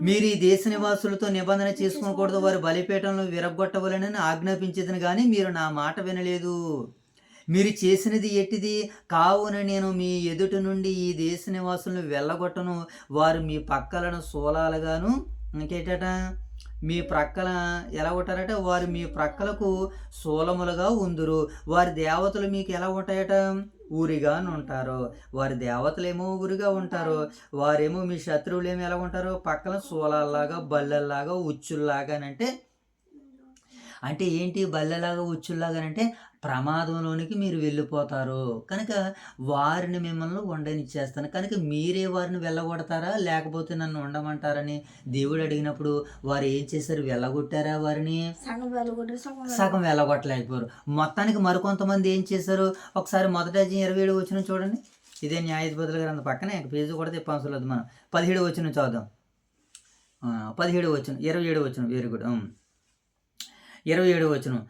మీరు ఈ దేశ నివాసులతో నిబంధన చేసుకోకూడదు, వారి బలిపీఠంలో విరగొట్టవలనని ఆజ్ఞాపించేదని కానీ మీరు నా మాట వినలేదు. మీరు చేసినది ఎట్టిది? కావున నేను మీ ఎదుట నుండి ఈ దేశ నివాసులను వెళ్ళగొట్టను, వారు మీ పక్కలను శూలాలుగాను, ఇంకేటట మీ ప్రక్కల ఎలా ఉంటారట? వారు మీ ప్రక్కలకు శూలములుగా ఉందురు, వారి దేవతలు మీకు ఎలా ఉంటాయట? ఊరిగా ఉంటారు. వారి దేవతలేమో ఊరిగా ఉంటారు, వారేమో మీ శత్రువులేమో ఎలా ఉంటారు? పక్కన శూలాల్లాగా, బల్లెల్లాగా, ఉచ్చుల్లాగానంటే అంటే ఏంటి? బల్లెలాగా, ఉచ్చుల్లాగానంటే ప్రమాదంలోనికి మీరు వెళ్ళిపోతారు. కనుక వారిని మిమ్మల్ని ఉండనిచ్చేస్తాను. కనుక మీరే వారిని వెళ్ళగొడతారా లేకపోతే నన్ను ఉండమంటారని దేవుడు అడిగినప్పుడు వారు ఏం చేశారు? వెళ్ళగొట్టారా వారిని? సగం వెళ్ళగొట్టలేకపోయారు. మొత్తానికి మరికొంతమంది ఏం చేశారు? ఒకసారి మొదటి అధ్యాయం 27 వచనం చూడండి. ఇదే న్యాయాధిపతుల గ్రంథం పక్కనే పేజీ కూడా తిప్పవసరం లేదు. మనం 17 వచనం చదువుదాం. 17 వచనం, 27 వచనం. Very good. 27 వచనం.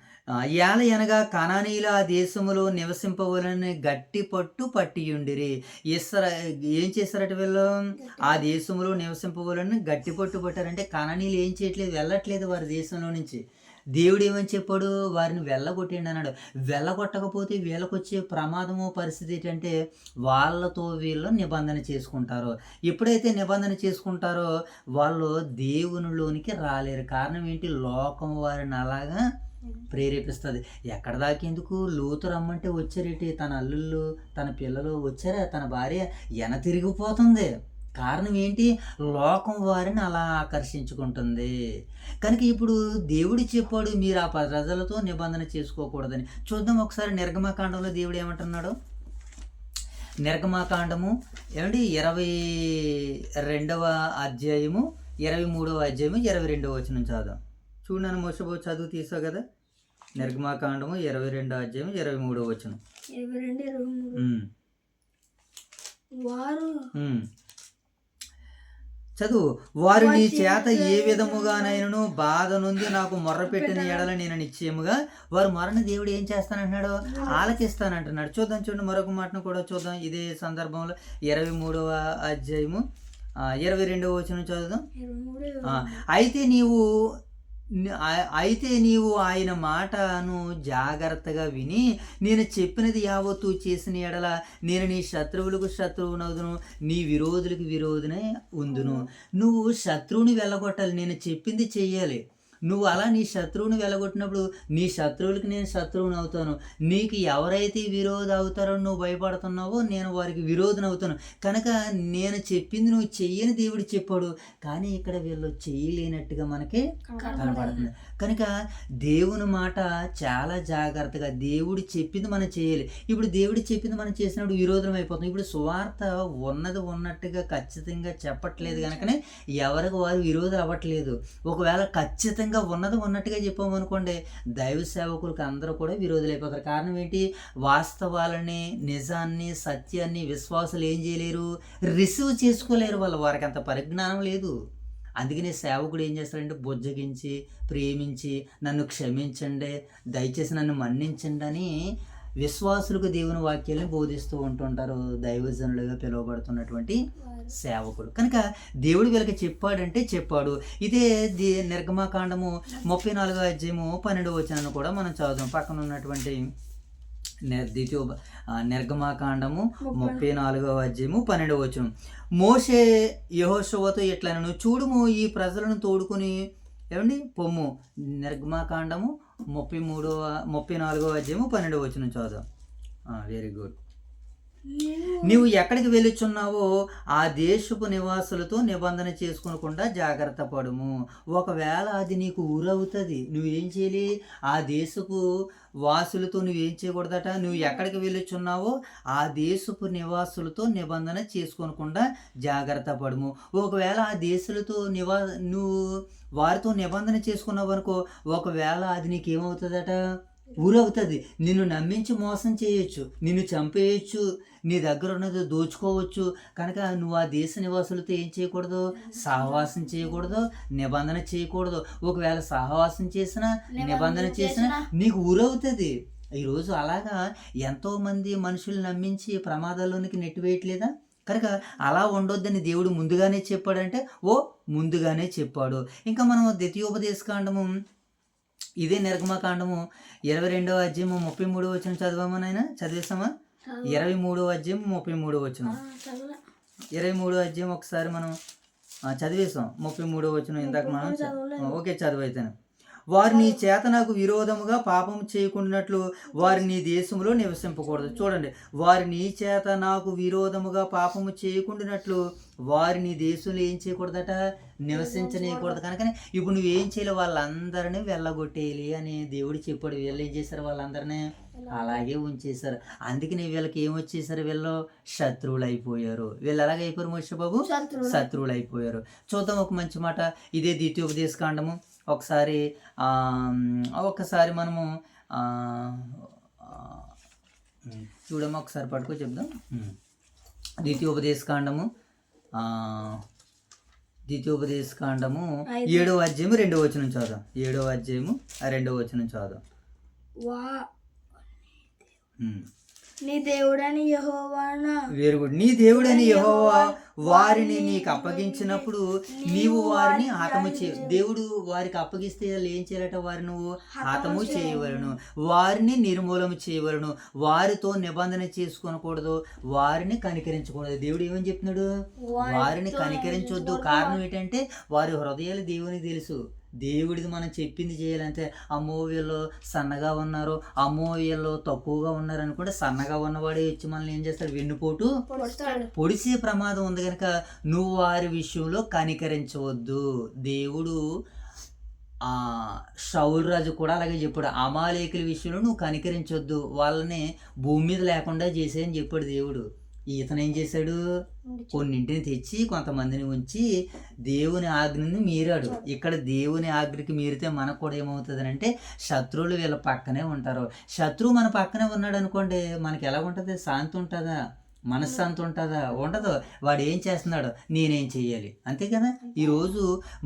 ఏలయనగా కనానీయులు ఆ దేశములో నివసింపవలని గట్టి పట్టు పట్టియుండిరి. ఏం చేశారట వీళ్ళు? ఆ దేశంలో నివసింపవలని గట్టి పట్టు పట్టారంటే కనానీయులు ఏం చేయట్లేదు, వెళ్ళట్లేదు వారి దేశంలో నుంచి. దేవుడు ఏమని చెప్పాడు? వారిని వెళ్ళగొట్టండి అన్నాడు. వెళ్ళగొట్టకపోతే వీళ్ళకి వచ్చే ప్రమాదము పరిస్థితి ఏంటంటే వాళ్ళతో వీళ్ళు నిబంధన చేసుకుంటారు. ఎప్పుడైతే నిబంధన చేసుకుంటారో వాళ్ళు దేవునిలోనికి రాలేరు. కారణం ఏంటి? లోకం వారిని అలాగా ప్రేరేపిస్తుంది. ఎక్కడ దాకేందుకు? లోతు రమ్మంటే వచ్చారేటి? తన అల్లుళ్ళు, తన పిల్లలు వచ్చారా? తన భార్య తిరిగిపోతుంది. కారణం ఏంటి? లోకం వారిని అలా ఆకర్షించుకుంటుంది. కనుక ఇప్పుడు దేవుడు చెప్పాడు మీరు ఆ ప్రజలతో నిబంధన చేసుకోకూడదని. చూద్దాం ఒకసారి నిర్గమకాండంలో దేవుడు ఏమంటున్నాడు? నిర్గమకాండము 22వ అధ్యాయము 23వ అధ్యాయము 22వ వచనం చదువుదాం. చూడని మోసబో చదువు తీసావు కదా. నిర్గమకాండము 22వ అధ్యాయం 23వ వచనం. చదువు. వారు నీ చేత ఏ విధముగానైనను బాధ నుండి నాకు మొర్ర పెట్టిన ఎడల నేను నిశ్చయముగా వారు మొరని దేవుడు ఏం చేస్తానంటున్నాడు? ఆలకిస్తానంటున్నాడు. చూడండి మరొక మాటను కూడా చూద్దాం. ఇదే సందర్భంలో 23వ అధ్యాయము 22వ వచనం చదువుదాం. అయితే నీవు ఆయన మాటను జాగ్రత్తగా విని నేను చెప్పినది యావత్తు చేసిన ఎడల నేను నీ శత్రువులకు శత్రువునవుదును, నీ విరోధులకు విరోధునే ఉందును. నువ్వు శత్రువుని వెళ్ళగొట్టాలి, నేను చెప్పింది చెయ్యాలి. నువ్వు అలా నీ శత్రువుని వెలగొట్టినప్పుడు నీ శత్రువులకి నేను శత్రువుని అవుతాను. నీకు ఎవరైతే విరోధి అవుతారో నువ్వు భయపడుతున్నావో నేను వారికి విరోధిని అవుతాను. కనుక నేను చెప్పింది నువ్వు చెయ్యని దేవుడు చెప్పాడు, కానీ ఇక్కడ వీళ్ళు చేయలేనట్టుగా మనకి కనబడుతుంది. కనుక దేవుని మాట చాలా జాగ్రత్తగా దేవుడు చెప్పింది మనం చేయాలి. ఇప్పుడు దేవుడు చెప్పింది మనం చేసినప్పుడు విరోధం అయిపోతుంది. ఇప్పుడు సువార్త ఉన్నది ఉన్నట్టుగా ఖచ్చితంగా చెప్పట్లేదు కనుకనే ఎవరికి వారు విరోధులు అవ్వట్లేదు. ఒకవేళ ఖచ్చితంగా ఉన్నది ఉన్నట్టుగా చెప్పామనుకోండి, దైవ సేవకులకు అందరూ కూడా విరోధులు అయిపోతారు. కారణం ఏంటి? వాస్తవాలని, నిజాన్ని, సత్యాన్ని విశ్వాసులు ఏం చేయలేరు, రిసీవ్ చేసుకోలేరు. వారికి అంత పరిజ్ఞానం లేదు. అందుకనే సేవకుడు ఏం చేస్తాడంటే బుజ్జగించి, ప్రేమించి, నన్ను క్షమించండి, దయచేసి నన్ను మన్నించండి అని విశ్వాసులకు దేవుని వాక్యాలను బోధిస్తూ ఉంటుంటారు దైవజనులుగా పిలువబడుతున్నటువంటి సేవకులు. కనుక దేవుడు వీళ్ళకి చెప్పాడంటే చెప్పాడు. ఇదే నిర్గమకాండము 34వ అధ్యాయము 12వ వచనాన్ని కూడా మనం చదువుతాం. పక్కన ఉన్నటువంటి నిర్గమకాండము 34వ అధ్యాయము 12వ వచనం. మోషే యెహోషువతో ఇట్లనెను, చూడుము ఈ ప్రజలను తోడుకుని ఏమండి పొమ్ము. నిర్గమకాండము 34వ అధ్యాయము 12వ వచనం చదువు. Very good. నీవు ఎక్కడికి వెళ్ళుచున్నావో ఆ దేశపు నివాసులతో నిబంధన చేసుకునకుండా జాగ్రత్త పడుము. ఒకవేళ అది నీకు ఊరవుతుంది, నువ్వేం చేయాలి? ఆ దేశపు వాసులతో నువ్వేం చేయకూడదట? నువ్వు ఎక్కడికి వెళ్ళుచున్నావో ఆ దేశపు నివాసులతో నిబంధన చేసుకోనకుండా జాగ్రత్త పడుము. ఒకవేళ ఆ దేశులతో నువ్వు వారితో నిబంధన చేసుకున్నావు అనుకో, ఒకవేళ అది నీకేమవుతుందట? ఊరవుతుంది. నిన్ను నమ్మించి మోసం చేయొచ్చు, నిన్ను చంపేయచ్చు, నీ దగ్గర ఉన్నది దోచుకోవచ్చు. కనుక నువ్వు ఆ దేశ నివాసులతో ఏం చేయకూడదు? సహవాసం చేయకూడదు, నిబంధన చేయకూడదు. ఒకవేళ సహవాసం చేసినా, నిబంధన చేసినా నీకు ఊరవుతుంది. ఈరోజు అలాగా ఎంతోమంది మనుషులు నమ్మించి ప్రమాదాల్లోనికి నెట్టివేయట్లేదా? కనుక అలా ఉండొద్దని దేవుడు ముందుగానే చెప్పాడంటే ముందుగానే చెప్పాడు. ఇంకా మనం ద్వితీయోపదేశకాండము, ఇదే నిర్గమకాండము 22వ అధ్యాయము 33వ వచనం చదవమనైనా చదివేస్తామా? 23వ అధ్యాయం 33వ వచనం. 23వ అధ్యాయం ఒకసారి మనం చదివేస్తాం. 33వ వచనం ఇందాక మనం ఓకే చదివైతాను. వారు నీ చేత నాకు విరోధముగా పాపం చేయకుండాట్లు వారి నీ దేశంలో నివసింపకూడదు. చూడండి, వారి నీ చేత నాకు విరోధముగా పాపము చేయకుండాట్లు వారి నీ దేశంలో ఏం చేయకూడదట? నివసించనీయకూడదు. కనుకనే ఇప్పుడు నువ్వేం చేయాలి? వాళ్ళందరినీ వెళ్ళగొట్టేయాలి అని దేవుడు చెప్పాడు. వీళ్ళు ఏం చేశారు? వాళ్ళందరినీ అలాగే ఉంచేశారు. అందుకని వీళ్ళకి ఏమొచ్చేసారు? వీళ్ళు శత్రువులు అయిపోయారు. వీళ్ళు ఎలాగైపోయారు మోషే బాబు? శత్రువులు అయిపోయారు. చూద్దాం ఒక మంచి మాట. ఇదే ద్వితీయోపదేశకాండము ఒకసారి మనము చూడమ్మా, ఒకసారి పట్టుకో చెప్దాం. ద్వితీయోపదేశకాండము 7వ అధ్యాయము 2వ వచనం చదువు. 7వ అధ్యాయము 2వ వచనం చదువు. నీ దేవుడని యెహోవానా. Very good. నీ దేవుడని యెహోవా వారిని నీకు అప్పగించినప్పుడు నీవు వారిని హతము దేవుడు వారికి అప్పగిస్తే ఏం చేయాలట? వారి నువ్వు హతము చేయవలను, వారిని నిర్మూలన చేయవలను, వారితో నిబంధన చేసుకోనకూడదు, వారిని కనికరించకూడదు. దేవుడు ఏమని చెప్తున్నాడు? వారిని కనికరించొద్దు. కారణం ఏంటంటే వారి హృదయాలు దేవునికి తెలుసు. దేవుడిది మనం చెప్పింది చేయాలంటే, అమ్మో వీళ్ళు సన్నగా ఉన్నారు, అమ్మో వీళ్ళు తక్కువగా ఉన్నారు అనుకుంటే సన్నగా ఉన్నవాడే వచ్చి మనల్ని ఏం చేస్తాడు? వెన్నుపోటు పొడిసే ప్రమాదం ఉంది. కనుక నువ్వు వారి విషయంలో కనికరించవద్దు. దేవుడు షౌలు రాజు కూడా అలాగే చెప్పాడు. అమాలేకుల విషయంలో నువ్వు కనికరించొద్దు, వాళ్ళని భూమి మీద లేకుండా చేసేయని చెప్పాడు దేవుడు. ఇతను ఏం చేశాడు? కొన్నింటిని తెచ్చి కొంతమందిని ఉంచి దేవుని ఆజ్ఞని మీరాడు. ఇక్కడ దేవుని ఆజ్ఞకి మీరితే మనకు కూడా ఏమవుతుంది అంటే శత్రువులు వీళ్ళ పక్కనే ఉంటారు. శత్రువు మన పక్కనే ఉన్నాడు అనుకోండి, మనకి ఎలా ఉంటుంది? శాంతి ఉంటుందా? మనశ్శాంతి ఉంటుందా? ఉండదు. వాడు ఏం చేస్తున్నాడు, నేనేం చెయ్యాలి, అంతే కదా. ఈరోజు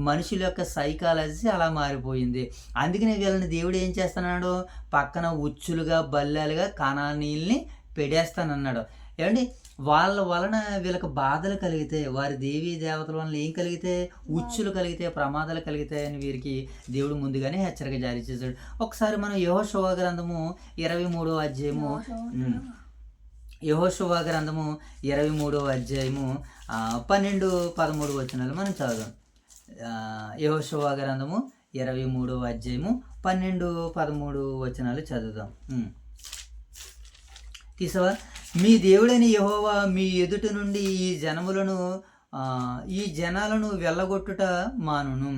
మనుషుల యొక్క సైకాలజీ అలా మారిపోయింది. అందుకనే వీళ్ళని దేవుడు ఏం చేస్తున్నాడు? పక్కన ఉచ్చులుగా బల్లాలుగా కణానీల్ని పెడేస్తానన్నాడు. ఏమండి, వాళ్ళ వలన వీళ్ళకి బాధలు కలిగితే, వారి దేవీ దేవతల వలన ఏం కలిగితే? ఉచ్చులు కలిగితే, ప్రమాదాలు కలిగితాయని వీరికి దేవుడు ముందుగానే హెచ్చరిక జారీ చేశాడు. ఒకసారి మనం యెహోషువ గ్రంథము 23వ అధ్యాయము 23వ అధ్యాయము 12-13 వచనాలు మనం చదువుదాం. యెహోషువ గ్రంథము 23వ అధ్యాయము 12, 13 వచనాలు చదువుదాం. తీసావా? మీ దేవుడైన యెహోవా మీ ఎదుట నుండి ఈ జనాలను వెళ్ళగొట్టుట మానును.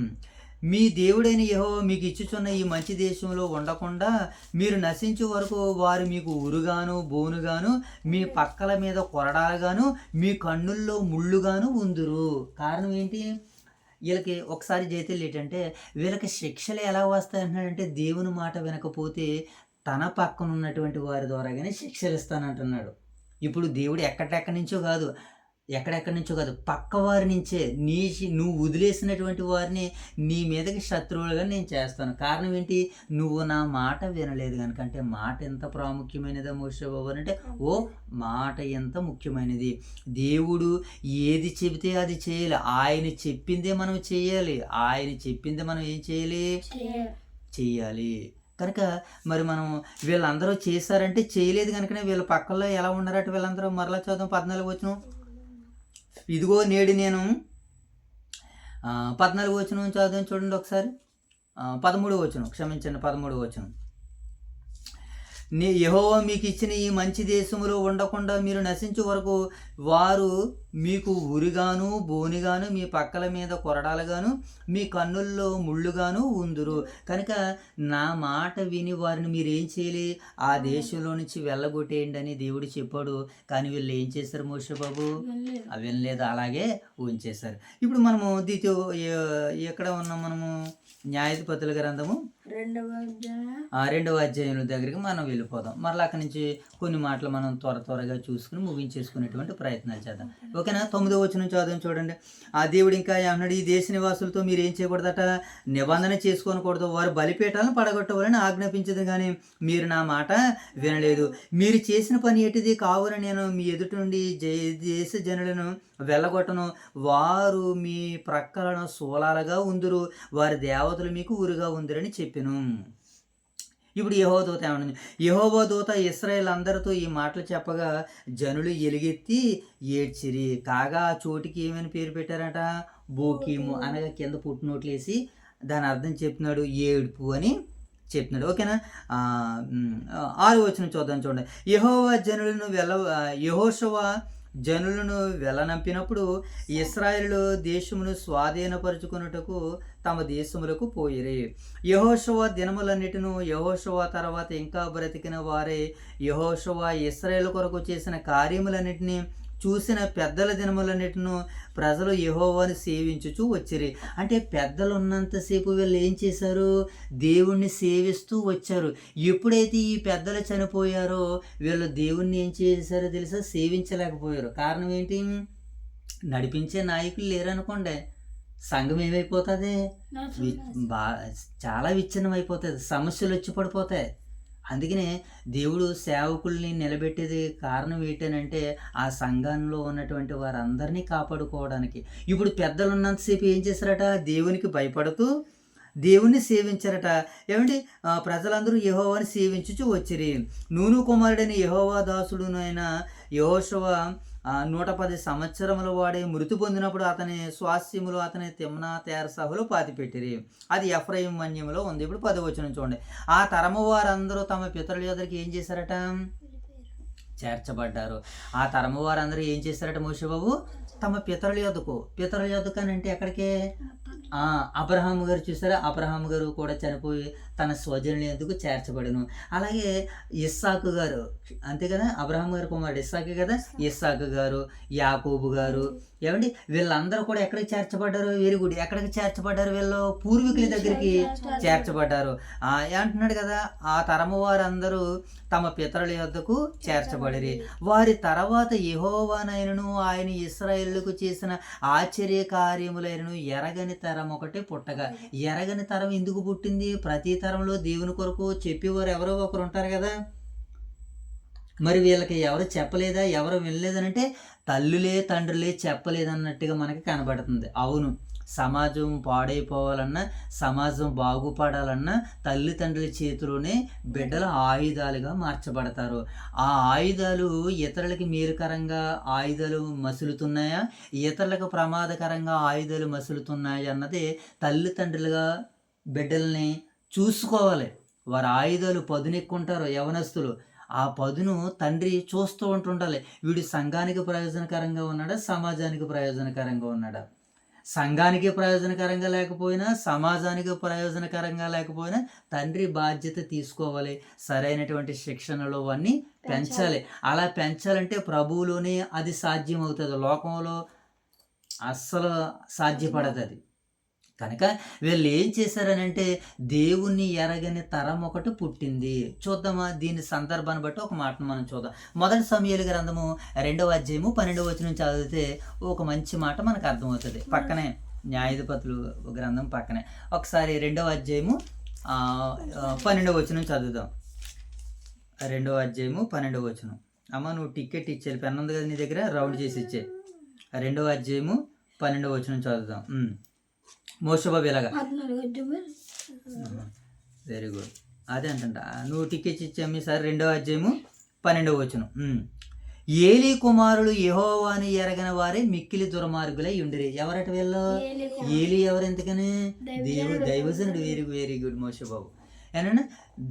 మీ దేవుడైన యెహోవా మీకు ఇచ్చుచున్న ఈ మంచి దేశంలో ఉండకుండా మీరు నశించే వరకు వారు మీకు ఉరుగాను బోనుగాను మీ పక్కల మీద కొరడాలుగాను మీ కన్నుల్లో ముళ్ళుగాను ఉందురు. కారణం ఏంటి? వీళ్ళకి ఒకసారి జైతేళ్ళు ఏంటంటే వీళ్ళకి శిక్షలు ఎలా వస్తాయి అంటున్నాడంటే, దేవుని మాట వినకపోతే తన పక్కన ఉన్నటువంటి వారి ద్వారాగానే శిక్షలు ఇస్తానంటున్నాడు. ఇప్పుడు దేవుడు ఎక్కడెక్కడి నుంచో కాదు, పక్క వారి నుంచే నువ్వు వదిలేసినటువంటి వారిని నీ మీదకి శత్రువులుగా నేను చేస్తాను. కారణం ఏంటి? నువ్వు నా మాట వినలేదు కనుక. అంటే మాట ఎంత ప్రాముఖ్యమైనదో మోషే బాబు అంటే, మాట ఎంత ముఖ్యమైనది. దేవుడు ఏది చెబితే అది చేయాలి. ఆయన చెప్పిందే మనం చేయాలి. ఆయన చెప్పిందే మనం ఏం చేయాలి. కనుక మరి మనం వీళ్ళందరూ చేశారంటే చేయలేదు కనుకనే వీళ్ళ పక్కల్లో ఎలా ఉన్నారట వీళ్ళందరూ. మరలా చదువు 14 వచనం. ఇదిగో నేడు నేను 14 వచనం చదువు చూడండి ఒకసారి. 13 వచనం, క్షమించండి, 13 వచనం. యెహోవా మీకు ఇచ్చిన ఈ మంచి దేశంలో ఉండకుండా మీరు నశించే వరకు వారు మీకు ఉరిగాను బోనిగాను మీ పక్కల మీద కొరడాలుగాను మీ కన్నుల్లో ముళ్ళుగాను ఉందురు. కనుక నా మాట విని వారిని మీరు ఏం చేయాలి? ఆ దేశంలో నుంచి వెళ్ళగొట్టేయండి అని దేవుడు చెప్పాడు. కానీ వీళ్ళు ఏం చేశారు మోషే బాబు? వినలేదు, అలాగే ఉంచేశారు. ఇప్పుడు మనము ఎక్కడ ఉన్నాం? మనము న్యాయాధిపతుల గ్రంథము 2వ అధ్యాయం దగ్గరికి మనం వెళ్ళిపోదాం. మరలా అక్కడి నుంచి కొన్ని మాటలు మనం త్వరగా చూసుకుని ముగించేసుకునేటువంటి ప్రయత్నాలు చేద్దాం. ఓకేనా? 9వ వచనం చదువు చూడండి. ఆ దేవుడు ఇంకా ఏమన్నాడు? ఈ దేశ నివాసులతో మీరు ఏం చేయకూడదట? నిబంధన చేసుకోనకూడదు. వారు బలిపీఠాలను పడగొట్టవాలని ఆజ్ఞాపించదు, కానీ మీరు నా మాట వినలేదు. మీరు చేసిన పని ఎటిది? కావున నేను మీ ఎదుటి నుండి దేశ జనులను వెళ్ళగొట్టను. వారు మీ ప్రక్కలను శూలాలుగా ఉందురు. వారి దేవతలు మీకు ఉరుగా ఉందిరని చెప్పెను. ఇప్పుడు యెహోవా దూత ఏమన్నా? యెహోవా దూత ఇశ్రాయేల్ అందరితో ఈ మాటలు చెప్పగా జనులు ఎలుగెత్తి ఏడ్చిరి. కాగా ఆ చోటికి ఏమని పేరు పెట్టారట? బోకీము, అనగా కింద పుట్టినోట్లు వేసి దాని అర్థం చెప్తున్నాడు, ఏడుపు అని చెప్తున్నాడు. ఓకేనా? 6వ వచనం చూద్దాం చూడండి. యెహోషువ జనులను వెళ్ళనంపినప్పుడు ఇశ్రాయేలు దేశమును స్వాధీనపరుచుకొనుటకు తమ దేశములకు పోయిరి. యెహోషువ దినములన్నిటిను యెహోషువ తర్వాత ఇంకా బ్రతికిన వారే యెహోషువ ఇశ్రాయేలు కొరకు చేసిన కార్యములన్నిటినీ చూసిన పెద్దల దినములన్నిటిను ప్రజలు యెహోవాని సేవించుచూ వచ్చిరి. అంటే పెద్దలు ఉన్నంతసేపు వీళ్ళు ఏం చేశారు? దేవుణ్ణి సేవిస్తూ వచ్చారు. ఎప్పుడైతే ఈ పెద్దలు చనిపోయారో వీళ్ళు దేవుణ్ణి ఏం చేశారో తెలుసా? సేవించలేకపోయారు. కారణం ఏంటి? నడిపించే నాయకులు లేరనుకోండి, సంఘం ఏమైపోతుంది? చాలా విచ్ఛిన్నం అయిపోతుంది, సమస్యలు వచ్చి పడిపోతాయి. అందుకనే దేవుడు సేవకుల్ని నిలబెట్టేది కారణం ఏంటంటే ఆ సంఘంలో ఉన్నటువంటి వారందరినీ కాపాడుకోవడానికి. ఇప్పుడు పెద్దలు ఉన్నంతసేపు ఏం చేశారట? దేవునికి భయపడుతూ దేవుణ్ణి సేవించారట. ఏమండి? ప్రజలందరూ యెహోవాని సేవించుచు వచ్చిరి. నూను కుమారుడైన యెహోవా దాసుడునైన యెహోషువ 110 సంవత్సరముల వాడే మృతి పొందినప్పుడు అతని స్వాస్థ్యములు అతని తిమ్నా తేరసాహులు పాతిపెట్టిరి. అది ఎఫ్రాయిం మన్యములో ఉంది. ఇప్పుడు 10వ వచనం చూడండి. ఆ తరము వారందరూ తమ పితరుల యొద్దకు ఏం చేశారట? చేర్చబడ్డారు. ఆ తరము వారందరూ ఏం చేశారట మోషే బాబు? తమ పితరుల యొద్దకు అని అంటే ఎక్కడికే? అబ్రహాము గారు చూసారా? అబ్రహాము గారు కూడా చనిపోయి తన స్వజనుల యొద్దకు చేర్చబడను. అలాగే ఇస్సాకు గారు, అంతే కదా, అబ్రహాం గారు కుమారుడు ఇస్సాకే కదా, ఇస్సాకు గారు, యాకోబు గారు, ఏమండి వీళ్ళందరూ కూడా ఎక్కడికి చేర్చబడ్డారు? Very good. ఎక్కడికి చేర్చబడ్డారు? వీళ్ళు పూర్వీకుల దగ్గరికి చేర్చబడ్డారు. అంటున్నాడు కదా, ఆ తరము వారందరూ తమ పితరుల యొద్దకు చేర్చబడిరి. వారి తర్వాత యెహోవానైనను ఆయన ఇశ్రాయేలుకు చేసిన ఆశ్చర్య కార్యములైనను ఎరగని తరం ఒకటి పుట్టగా. ఎరగని తరం ఎందుకు పుట్టింది? ప్రతి తరంలో దేవుని కొరకు చెప్పేవారు ఎవరో ఒకరు ఉంటారు కదా. మరి వీళ్ళకి ఎవరు చెప్పలేదా? ఎవరు వినలేదనంటే తల్లులే తండ్రులే చెప్పలేదన్నట్టుగా మనకి కనబడుతుంది. అవును, సమాజం పాడైపోవాలన్నా, సమాజం బాగుపడాలన్నా తల్లిదండ్రుల చేతిలోనే బిడ్డల ఆయుధాలుగా మార్చబడతారు. ఆ ఆయుధాలు ఇతరులకి మేలుకరంగా ఆయుధాలు మసులుతున్నాయా, ఇతరులకు ప్రమాదకరంగా ఆయుధాలు మసులుతున్నాయా అన్నది తల్లిదండ్రులుగా బిడ్డల్ని చూసుకోవాలి. వారి ఆయుధాలు పదునెక్కుంటారు యవనస్తులు. ఆ పదును తండ్రి చూస్తూ ఉంటుండాలి. వీడు సంఘానికి ప్రయోజనకరంగా ఉన్నాడా, సమాజానికి ప్రయోజనకరంగా ఉన్నాడా? సంఘానికి ప్రయోజనకరంగా లేకపోయినా, సమాజానికి ప్రయోజనకరంగా లేకపోయినా తండ్రి బాధ్యత తీసుకోవాలి. సరైనటువంటి శిక్షణలో అన్నీ పెంచాలి. అలా పెంచాలంటే ప్రభువులోనే అది సాధ్యం అవుతుంది. లోకంలో అస్సలు సాధ్యపడదు అది. కనుక వీళ్ళు ఏం చేశారనంటే దేవుణ్ణి ఎరగని తరం ఒకటి పుట్టింది. చూద్దామా దీని సందర్భాన్ని బట్టి ఒక మాటను మనం చూద్దాం. మొదటి సమూయేలు గ్రంథము 2వ అధ్యాయము 12వ వచనం చదివితే ఒక మంచి మాట మనకు అర్థమవుతుంది. పక్కనే న్యాయాధిపతులు గ్రంథం పక్కనే ఒకసారి 2వ అధ్యాయము 12వ వచనం చదువుదాం. 2వ అధ్యాయము 12వ వచనం. అమ్మ నువ్వు టికెట్ ఇచ్చేది, పెన్ ఉంది కదా నీ దగ్గర, రౌండ్ చేసి ఇచ్చే. 2వ అధ్యాయము 12వ వచనం చదువుదాం. మోషబాబు ఇలాగా వెరీ గుడ్. అదే అంట నువ్వు టికెట్స్ ఇచ్చేమి సార్. 2వ అధ్యాయము 12వ వచనం. ఏలీ కుమారులు యెహోవాను ఎరగని వారే మిక్కిలి దుర్మార్గులై ఉండిరి. ఎవరట వీళ్ళు? ఏలీ ఎవరు? ఎందుకని? దైవజనుడు. వెరీ వెరీ గుడ్ మోషబాబు. ఏనంటే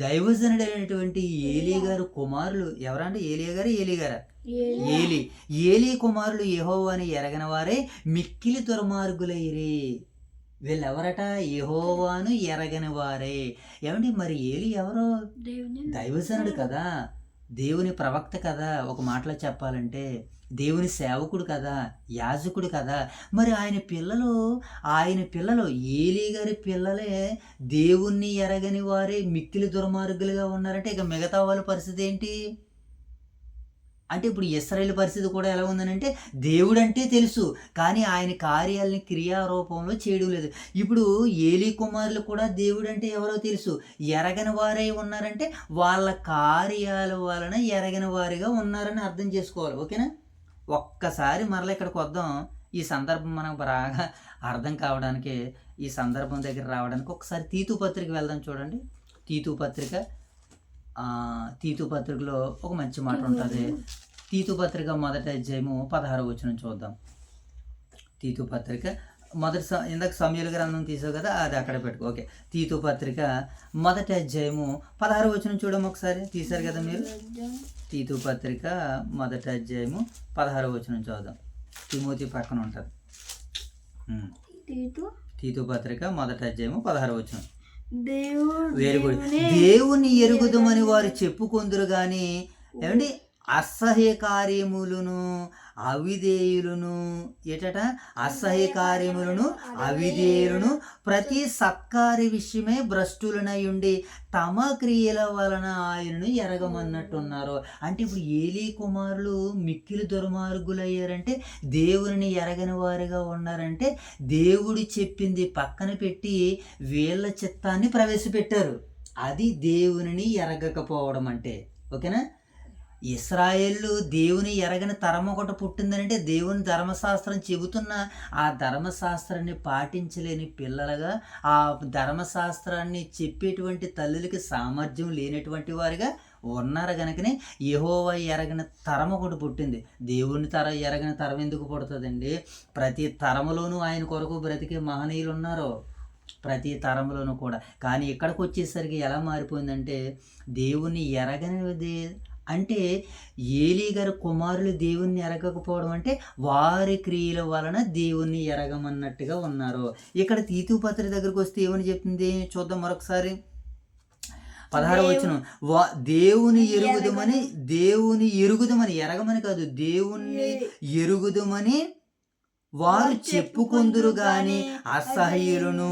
దైవజనుడు అయినటువంటి ఏలీ గారు కుమారులు ఎవరంటే ఏలీ గారా? ఏలీ కుమారులు యెహోవాను ఎరగని వారే మిక్కిలి దుర్మార్గులైరి. వీళ్ళెవరట? యెహోవాను ఎరగని వారే. ఏమండి మరి ఏలీ ఎవరు? దైవజనుడు కదా, దేవుని ప్రవక్త కదా, ఒక మాటలో చెప్పాలంటే దేవుని సేవకుడు కదా, యాజకుడు కదా. మరి ఆయన పిల్లలు ఏలీ గారి పిల్లలే దేవుణ్ణి ఎరగని వారే మిక్కిలి దుర్మార్గులుగా ఉన్నారంటే ఇక మిగతా వాళ్ళ పరిస్థితి ఏంటి అంటే ఇప్పుడు ఇశ్రాయేలు పరిస్థితి కూడా ఎలా ఉందనంటే దేవుడంటే తెలుసు కానీ ఆయన కార్యాలని క్రియారూపంలో చేయడం లేదు. ఇప్పుడు ఏలీ కుమారులు కూడా దేవుడంటే ఎవరో తెలుసు, ఎరగని వారై ఉన్నారంటే వాళ్ళ కార్యాల వలన ఎరగని వారిగా ఉన్నారని అర్థం చేసుకోవాలి. ఓకేనా? ఒక్కసారి మరలా ఇక్కడికి వద్దాం. ఈ సందర్భం మనకు బాగా అర్థం కావడానికి, ఈ సందర్భం దగ్గర రావడానికి ఒకసారి తీతు పత్రిక వెళ్దాం. చూడండి తీతు పత్రికలో ఒక మంచి మాట ఉంటుంది. తీతు పత్రిక మొదటి అధ్యాయము 16వ వచనం చూద్దాం. తీతు పత్రిక ఇందాక సమూయేలు గ్రంథం తీసావు కదా, అది అక్కడ పెట్టుకో. ఓకే, తీతు పత్రిక మొదటి అధ్యాయము 16వ వచనం చూడము ఒకసారి. తీశారు కదా మీరు? తీతు పత్రిక మొదటి అధ్యాయము 16వ వచనం చూద్దాం. తిమోతి పక్కన ఉంటుంది. తీతు పత్రిక మొదటి అధ్యాయము 16వ వచనం. Very good. దేవుని ఎరుగుదమని వారు చెప్పుకొందురు గాని ఏమండి అసహ్య కార్యములను అవిధేయులను అసహ్య కార్యములను అవిధేయులను ప్రతి సత్కార్య విషయమే భ్రష్టులనై ఉండి తమ క్రియల వలన ఆయనను ఎరగమన్నట్టున్నారు. అంటే ఇప్పుడు ఏలీ కుమారులు మిక్కిలి దుర్మార్గులయ్యారంటే దేవుని ఎరగని వారిగా ఉన్నారంటే దేవుడు చెప్పింది పక్కన పెట్టి వీళ్ళ చిత్తాన్ని ప్రవేశపెట్టారు. అది దేవుని ఎరగకపోవడం అంటే. ఓకేనా? ఇశ్రాయేలు దేవుని ఎరగని తరం ఒకటి పుట్టిందనంటే దేవుని ధర్మశాస్త్రం చెబుతున్న ఆ ధర్మశాస్త్రాన్ని పాటించలేని పిల్లలుగా, ఆ ధర్మశాస్త్రాన్ని చెప్పేటువంటి తల్లులకి సామర్థ్యం లేనటువంటి వారిగా ఉన్నారు. కనుకనే యెహోవా ఎరగని తరం ఒకటి పుట్టింది. దేవుని ఎరగని తరం ఎందుకు పుడుతుందండి? ప్రతి తరములోనూ ఆయన కొరకు బ్రతికే మహనీయులు ఉన్నారు, ప్రతి తరంలోనూ కూడా. కానీ ఇక్కడికి వచ్చేసరికి ఎలా మారిపోయిందంటే దేవుని ఎరగనిది అంటే ఏలీ గారి కుమారులు దేవుణ్ణి ఎరగకపోవడం అంటే వారి క్రియల వలన దేవుణ్ణి ఎరగమన్నట్టుగా ఉన్నారు. ఇక్కడ తీతు పత్రిక దగ్గరకు వస్తే ఏమని చెప్తుంది చూద్దాం మరొకసారి. 16వ వచనం. దేవుని ఎరుగుదమని ఎరగమని కాదు, దేవుణ్ణి ఎరుగుదమని వారు చెప్పుకొందురు గాని అసహ్యులను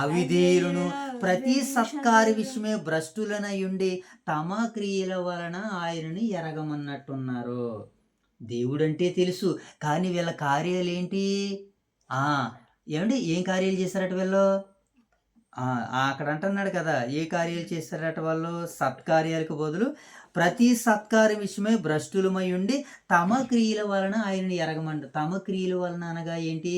అవిధేయులను ప్రతి సత్కార్య విషయమే భ్రష్టులనై ఉండి తమ క్రియల వలన ఆయనను ఎరగమన్నట్టున్నారు. దేవుడంటే తెలుసు కానీ వీళ్ళ కార్యాలు ఏంటి? ఏమండి ఏం కార్యాలు చేశారట వీళ్ళు? అక్కడ అంటున్నాడు కదా, ఏ కార్యాలు చేశారట వాళ్ళు? సత్కార్యాలకు బదులు ప్రతి సత్కార్య విషయమే భ్రష్టులమై ఉండి తమ క్రియల వలన ఆయనని ఎరగమంట. తమ క్రియల వలన అనగా ఏంటి?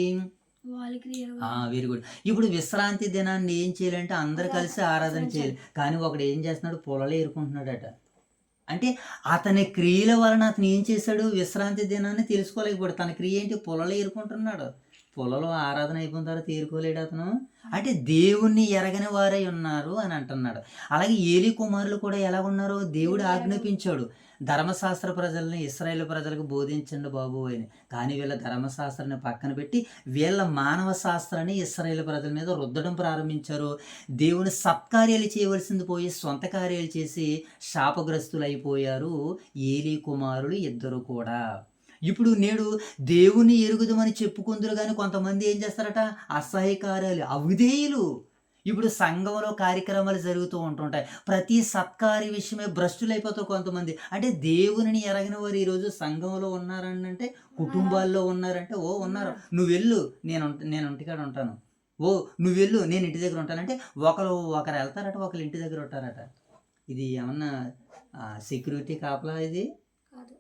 Very good. ఇప్పుడు విశ్రాంతి దినాన్ని ఏం చేయాలంటే అందరు కలిసి ఆరాధన చేయాలి. కానీ ఒకడు ఏం చేస్తున్నాడు? పొలలు ఏరుకుంటున్నాడట. అంటే అతని క్రియల వలన అతను ఏం చేశాడు? విశ్రాంతి దినాన్ని తెలుసుకోలేకపోయాడు. తన క్రియ ఏంటి? పొలలు ఏరుకుంటున్నాడు. పొలలో ఆరాధన అయిపోయిన తర్వాత తీరుకోలేడు అతను. అంటే దేవుణ్ణి ఎరగని వారై ఉన్నారు అని అంటున్నాడు. అలాగే ఏలీ కుమారులు కూడా ఎలా ఉన్నారు? దేవుడు ఆజ్ఞాపించాడు, ధర్మశాస్త్ర ప్రజల్ని ఇశ్రాయేలు ప్రజలకు బోధించండి బాబు అని. కానీ వీళ్ళ ధర్మశాస్త్రాన్ని పక్కన పెట్టి వీళ్ళ మానవ శాస్త్రాన్ని ఇశ్రాయేలు ప్రజల మీద రుద్దడం ప్రారంభించారు. దేవుని సత్కార్యాలు చేయవలసింది పోయి సొంత కార్యాలు చేసి శాపగ్రస్తులు అయిపోయారు ఏలీ కుమారులు ఇద్దరు కూడా. ఇప్పుడు నేడు దేవుని ఎరుగుదమని చెప్పుకుందరు, కానీ కొంతమంది ఏం చేస్తారట? అసహ్యకార్యాలు, అవిధేయులు. ఇప్పుడు సంఘంలో కార్యక్రమాలు జరుగుతూ ఉంటుంటాయి, ప్రతి సత్కార్య విషయమే భ్రష్టులు అయిపోతారు కొంతమంది. అంటే దేవుని ఎరగని వారు ఈరోజు సంఘంలో ఉన్నారని అంటే, కుటుంబాల్లో ఉన్నారంటే, ఓ ఉన్నారు, నువ్వు వెళ్ళు, నేను ఇంటికాడ ఉంటాను, ఓ నువ్వు వెళ్ళు, నేను ఇంటి దగ్గర ఉంటానంటే ఒకరు వెళ్తారట, ఒకరు ఇంటి దగ్గర ఉంటారట. ఇది ఏమన్నా సెక్యూరిటీ కాపలా? ఇది కాదు.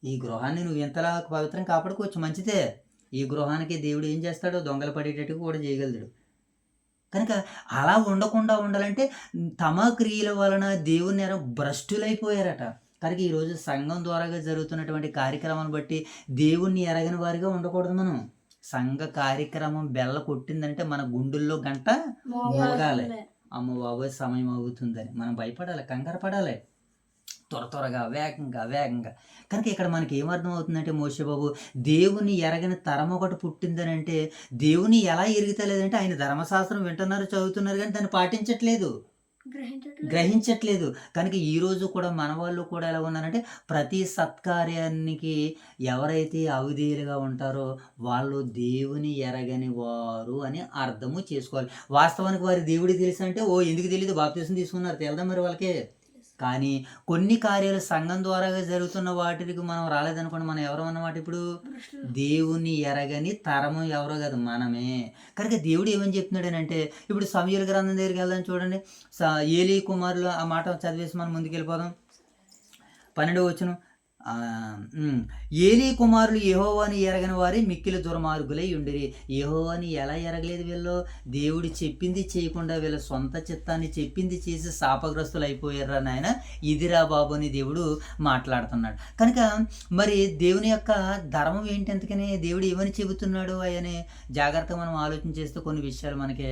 ఈ గృహాన్ని నువ్వు ఎంతలా పవిత్రం కాపాడుకోవచ్చు, మంచిదే. ఈ గృహానికి దేవుడు ఏం చేస్తాడో దొంగలు పడేటట్టు కూడా చేయగలడు. కనుక అలా ఉండకుండా ఉండాలంటే తమ క్రియల వలన దేవుని భ్రష్టులైపోయారట. కనుక ఈరోజు సంఘం ద్వారాగా జరుగుతున్నటువంటి కార్యక్రమాన్ని బట్టి దేవుణ్ణి ఎరగని వారిగా ఉండకూడదు మనం. సంఘ కార్యక్రమం బెల్ల కొట్టిందంటే మన గుండెల్లో గంట మోగాలి. అమ్మ బాబోయ్ సమయం అవుతుందని మనం భయపడాలి, కంగారు పడాలి, త్వరగా వేగంగా. కనుక ఇక్కడ మనకి ఏమర్థం అవుతుందంటే, మోషేబాబు దేవుని ఎరగని తరం ఒకటి పుట్టిందని అంటే, దేవుని ఎలా ఎరుగుతలేదంటే ఆయన ధర్మశాస్త్రం వింటున్నారు, చదువుతున్నారు, కానీ దాన్ని పాటించట్లేదు, గ్రహించట్లేదు. కనుక ఈరోజు కూడా మన వాళ్ళు కూడా ఎలా ఉన్నారంటే, ప్రతి సత్కార్యానికి ఎవరైతే అవిధేయులుగా ఉంటారో వాళ్ళు దేవుని ఎరగని వారు అని అర్థము చేసుకోవాలి. వాస్తవానికి వారి దేవుడికి తెలుసు అంటే, ఓ ఎందుకు తెలియదు, బాప్తిసం తీసుకున్నారు, తెలదా మరి వాళ్ళకే. కానీ కొన్ని కార్యాలు సంఘం ద్వారా జరుగుతున్న వాటికి మనం రాలేదనుకోండి, మనం ఎవరు అన్నమాట? ఇప్పుడు దేవుని ఎరగని తరము ఎవరో కాదు, మనమే. కనుక దేవుడు ఏమని చెప్తున్నాడు అంటే, ఇప్పుడు సమూయేలు గ్రంథం దగ్గరికి వెళ్దాం చూడండి. ఏలీ కుమారులు ఆ మాట చదివేసి మనం ముందుకు వెళ్ళిపోదాం. 12వ వచనం, ఏలీ కుమారులు యెహోవాని ఎరగని వారి మిక్కిలి దుర్మార్గులై ఉండిరి. యెహోవాని ఎలా ఎరగలేదు వీళ్ళు? దేవుడు చెప్పింది చేయకుండా వీళ్ళ సొంత చిత్తాన్ని చెప్పింది చేసి శాపగ్రస్తులు అయిపోయారా నాయన, ఇదిరా బాబు అని దేవుడు మాట్లాడుతున్నాడు. కనుక మరి దేవుని యొక్క ధర్మం ఏంటి, అందుకని దేవుడు ఏమని చెబుతున్నాడు అనే జాగ్రత్తగా మనం ఆలోచన చేస్తే కొన్ని విషయాలు మనకి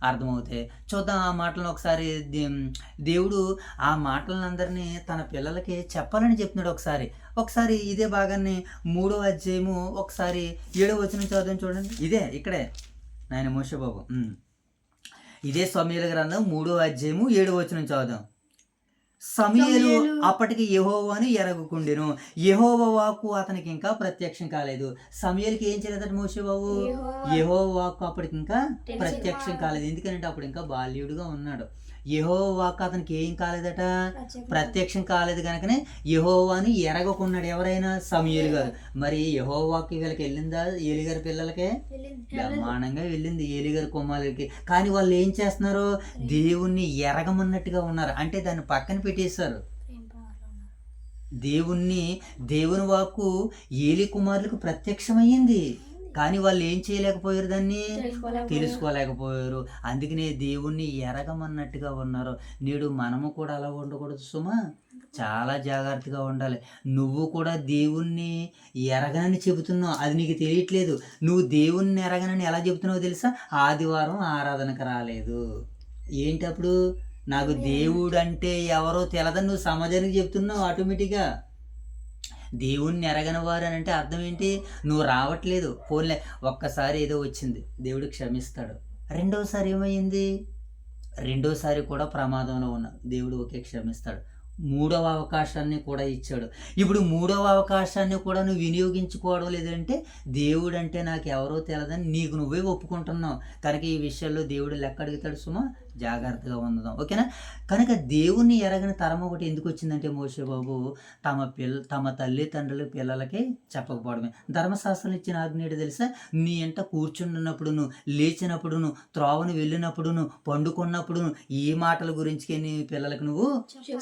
అర్థమవుతాయి. చూద్దాం ఆ మాటలను ఒకసారి. దేవుడు ఆ మాటలందరినీ తన పిల్లలకి చెప్పాలని చెప్తున్నాడు. ఒకసారి ఇదే భాగాన్ని 3వ అధ్యాయము ఒకసారి 7వ వచనం చదువుదాం చూడండి. ఇక్కడే నాయన మోషేబాబు, ఇదే సమూయేలు గ్రంథం 3వ అధ్యాయము 7వ వచనం చదువుదాం. సమూయేలు అప్పటికి యెహోవాను ఎరగకుండెను, యెహోవా వాక్కు అతనికి ఇంకా ప్రత్యక్షం కాలేదు. సమూయేలుకి ఏం చేయలేదట మోషేబాబు? యెహోవా వాక్కు అప్పటికి ఇంకా ప్రత్యక్షం కాలేదు. ఎందుకంటే అప్పుడు ఇంకా బాల్యుడుగా ఉన్నాడు. యెహోవా వాక్కు అతనికి ఏం కాలేదట? ప్రత్యక్షం కాలేదు. కనుకనే యెహోవాను ఎరగకున్నాడు. ఎవరైనా? సమూయేలు గారు. మరి యెహోవా వాక్కు వీళ్ళకి వెళ్ళిందా? ఏలీ గారి పిల్లలకే బ్రహ్మాండంగా వెళ్ళింది, ఏలీ గారి కుమారులకి. కానీ వాళ్ళు ఏం చేస్తున్నారు? దేవుణ్ణి ఎరగమన్నట్టుగా ఉన్నారు. అంటే దాన్ని పక్కన పెట్టేశారు. దేవుని వాక్కు ఏలీ కుమారులకు ప్రత్యక్షమయ్యింది, కానీ వాళ్ళు ఏం చేయలేకపోయారు, దాన్ని తెలుసుకోలేకపోయారు. అందుకనే దేవుణ్ణి ఎరగమన్నట్టుగా ఉన్నారు. నేడు మనము కూడా అలా ఉండకూడదు సుమా, చాలా జాగ్రత్తగా ఉండాలి. నువ్వు కూడా దేవుణ్ణి ఎరగనని చెబుతున్నావు, అది నీకు తెలియట్లేదు. నువ్వు దేవుణ్ణి ఎరగనని ఎలా చెబుతున్నావు తెలుసా? ఆదివారం ఆరాధనకు రాలేదు. ఏంటి అప్పుడు? నాకు దేవుడు అంటే ఎవరో తెలదని నువ్వు సమాజానికి చెప్తున్నావు. ఆటోమేటిక్గా దేవుణ్ణి ఎరగని వారు అని అంటే అర్థం ఏంటి? నువ్వు రావట్లేదు. పోన్లే, ఒక్కసారి ఏదో వచ్చింది, దేవుడు క్షమిస్తాడు. రెండోసారి ఏమైంది? రెండోసారి కూడా ప్రమాదంలో ఉన్నావు, దేవుడు ఒకే క్షమిస్తాడు. 3వ అవకాశాన్ని కూడా ఇచ్చాడు. ఇప్పుడు 3వ అవకాశాన్ని కూడా నువ్వు వినియోగించుకోవడం లేదంటే దేవుడు అంటే నాకు ఎవరో తెలదని నీకు నువ్వే ఒప్పుకుంటున్నావు. కనుక ఈ విషయాల్లో దేవుడు లెక్క అడుగుతాడు సుమా, జాగ్రత్తగా ఉందాం, ఓకేనా? కనుక దేవుణ్ణి ఎరగని తరం ఒకటి ఎందుకు వచ్చిందంటే మోషేబాబు, తమ తల్లిదండ్రుల పిల్లలకి చెప్పకపోవడమే. ధర్మశాస్త్రం ఇచ్చిన ఆజ్ఞ తెలుసా? నీ ఎంట కూర్చున్నప్పుడును, లేచినప్పుడును, త్రోవను వెళ్ళినప్పుడును, పండుకున్నప్పుడును ఈ మాటల గురించి నీ పిల్లలకు నువ్వు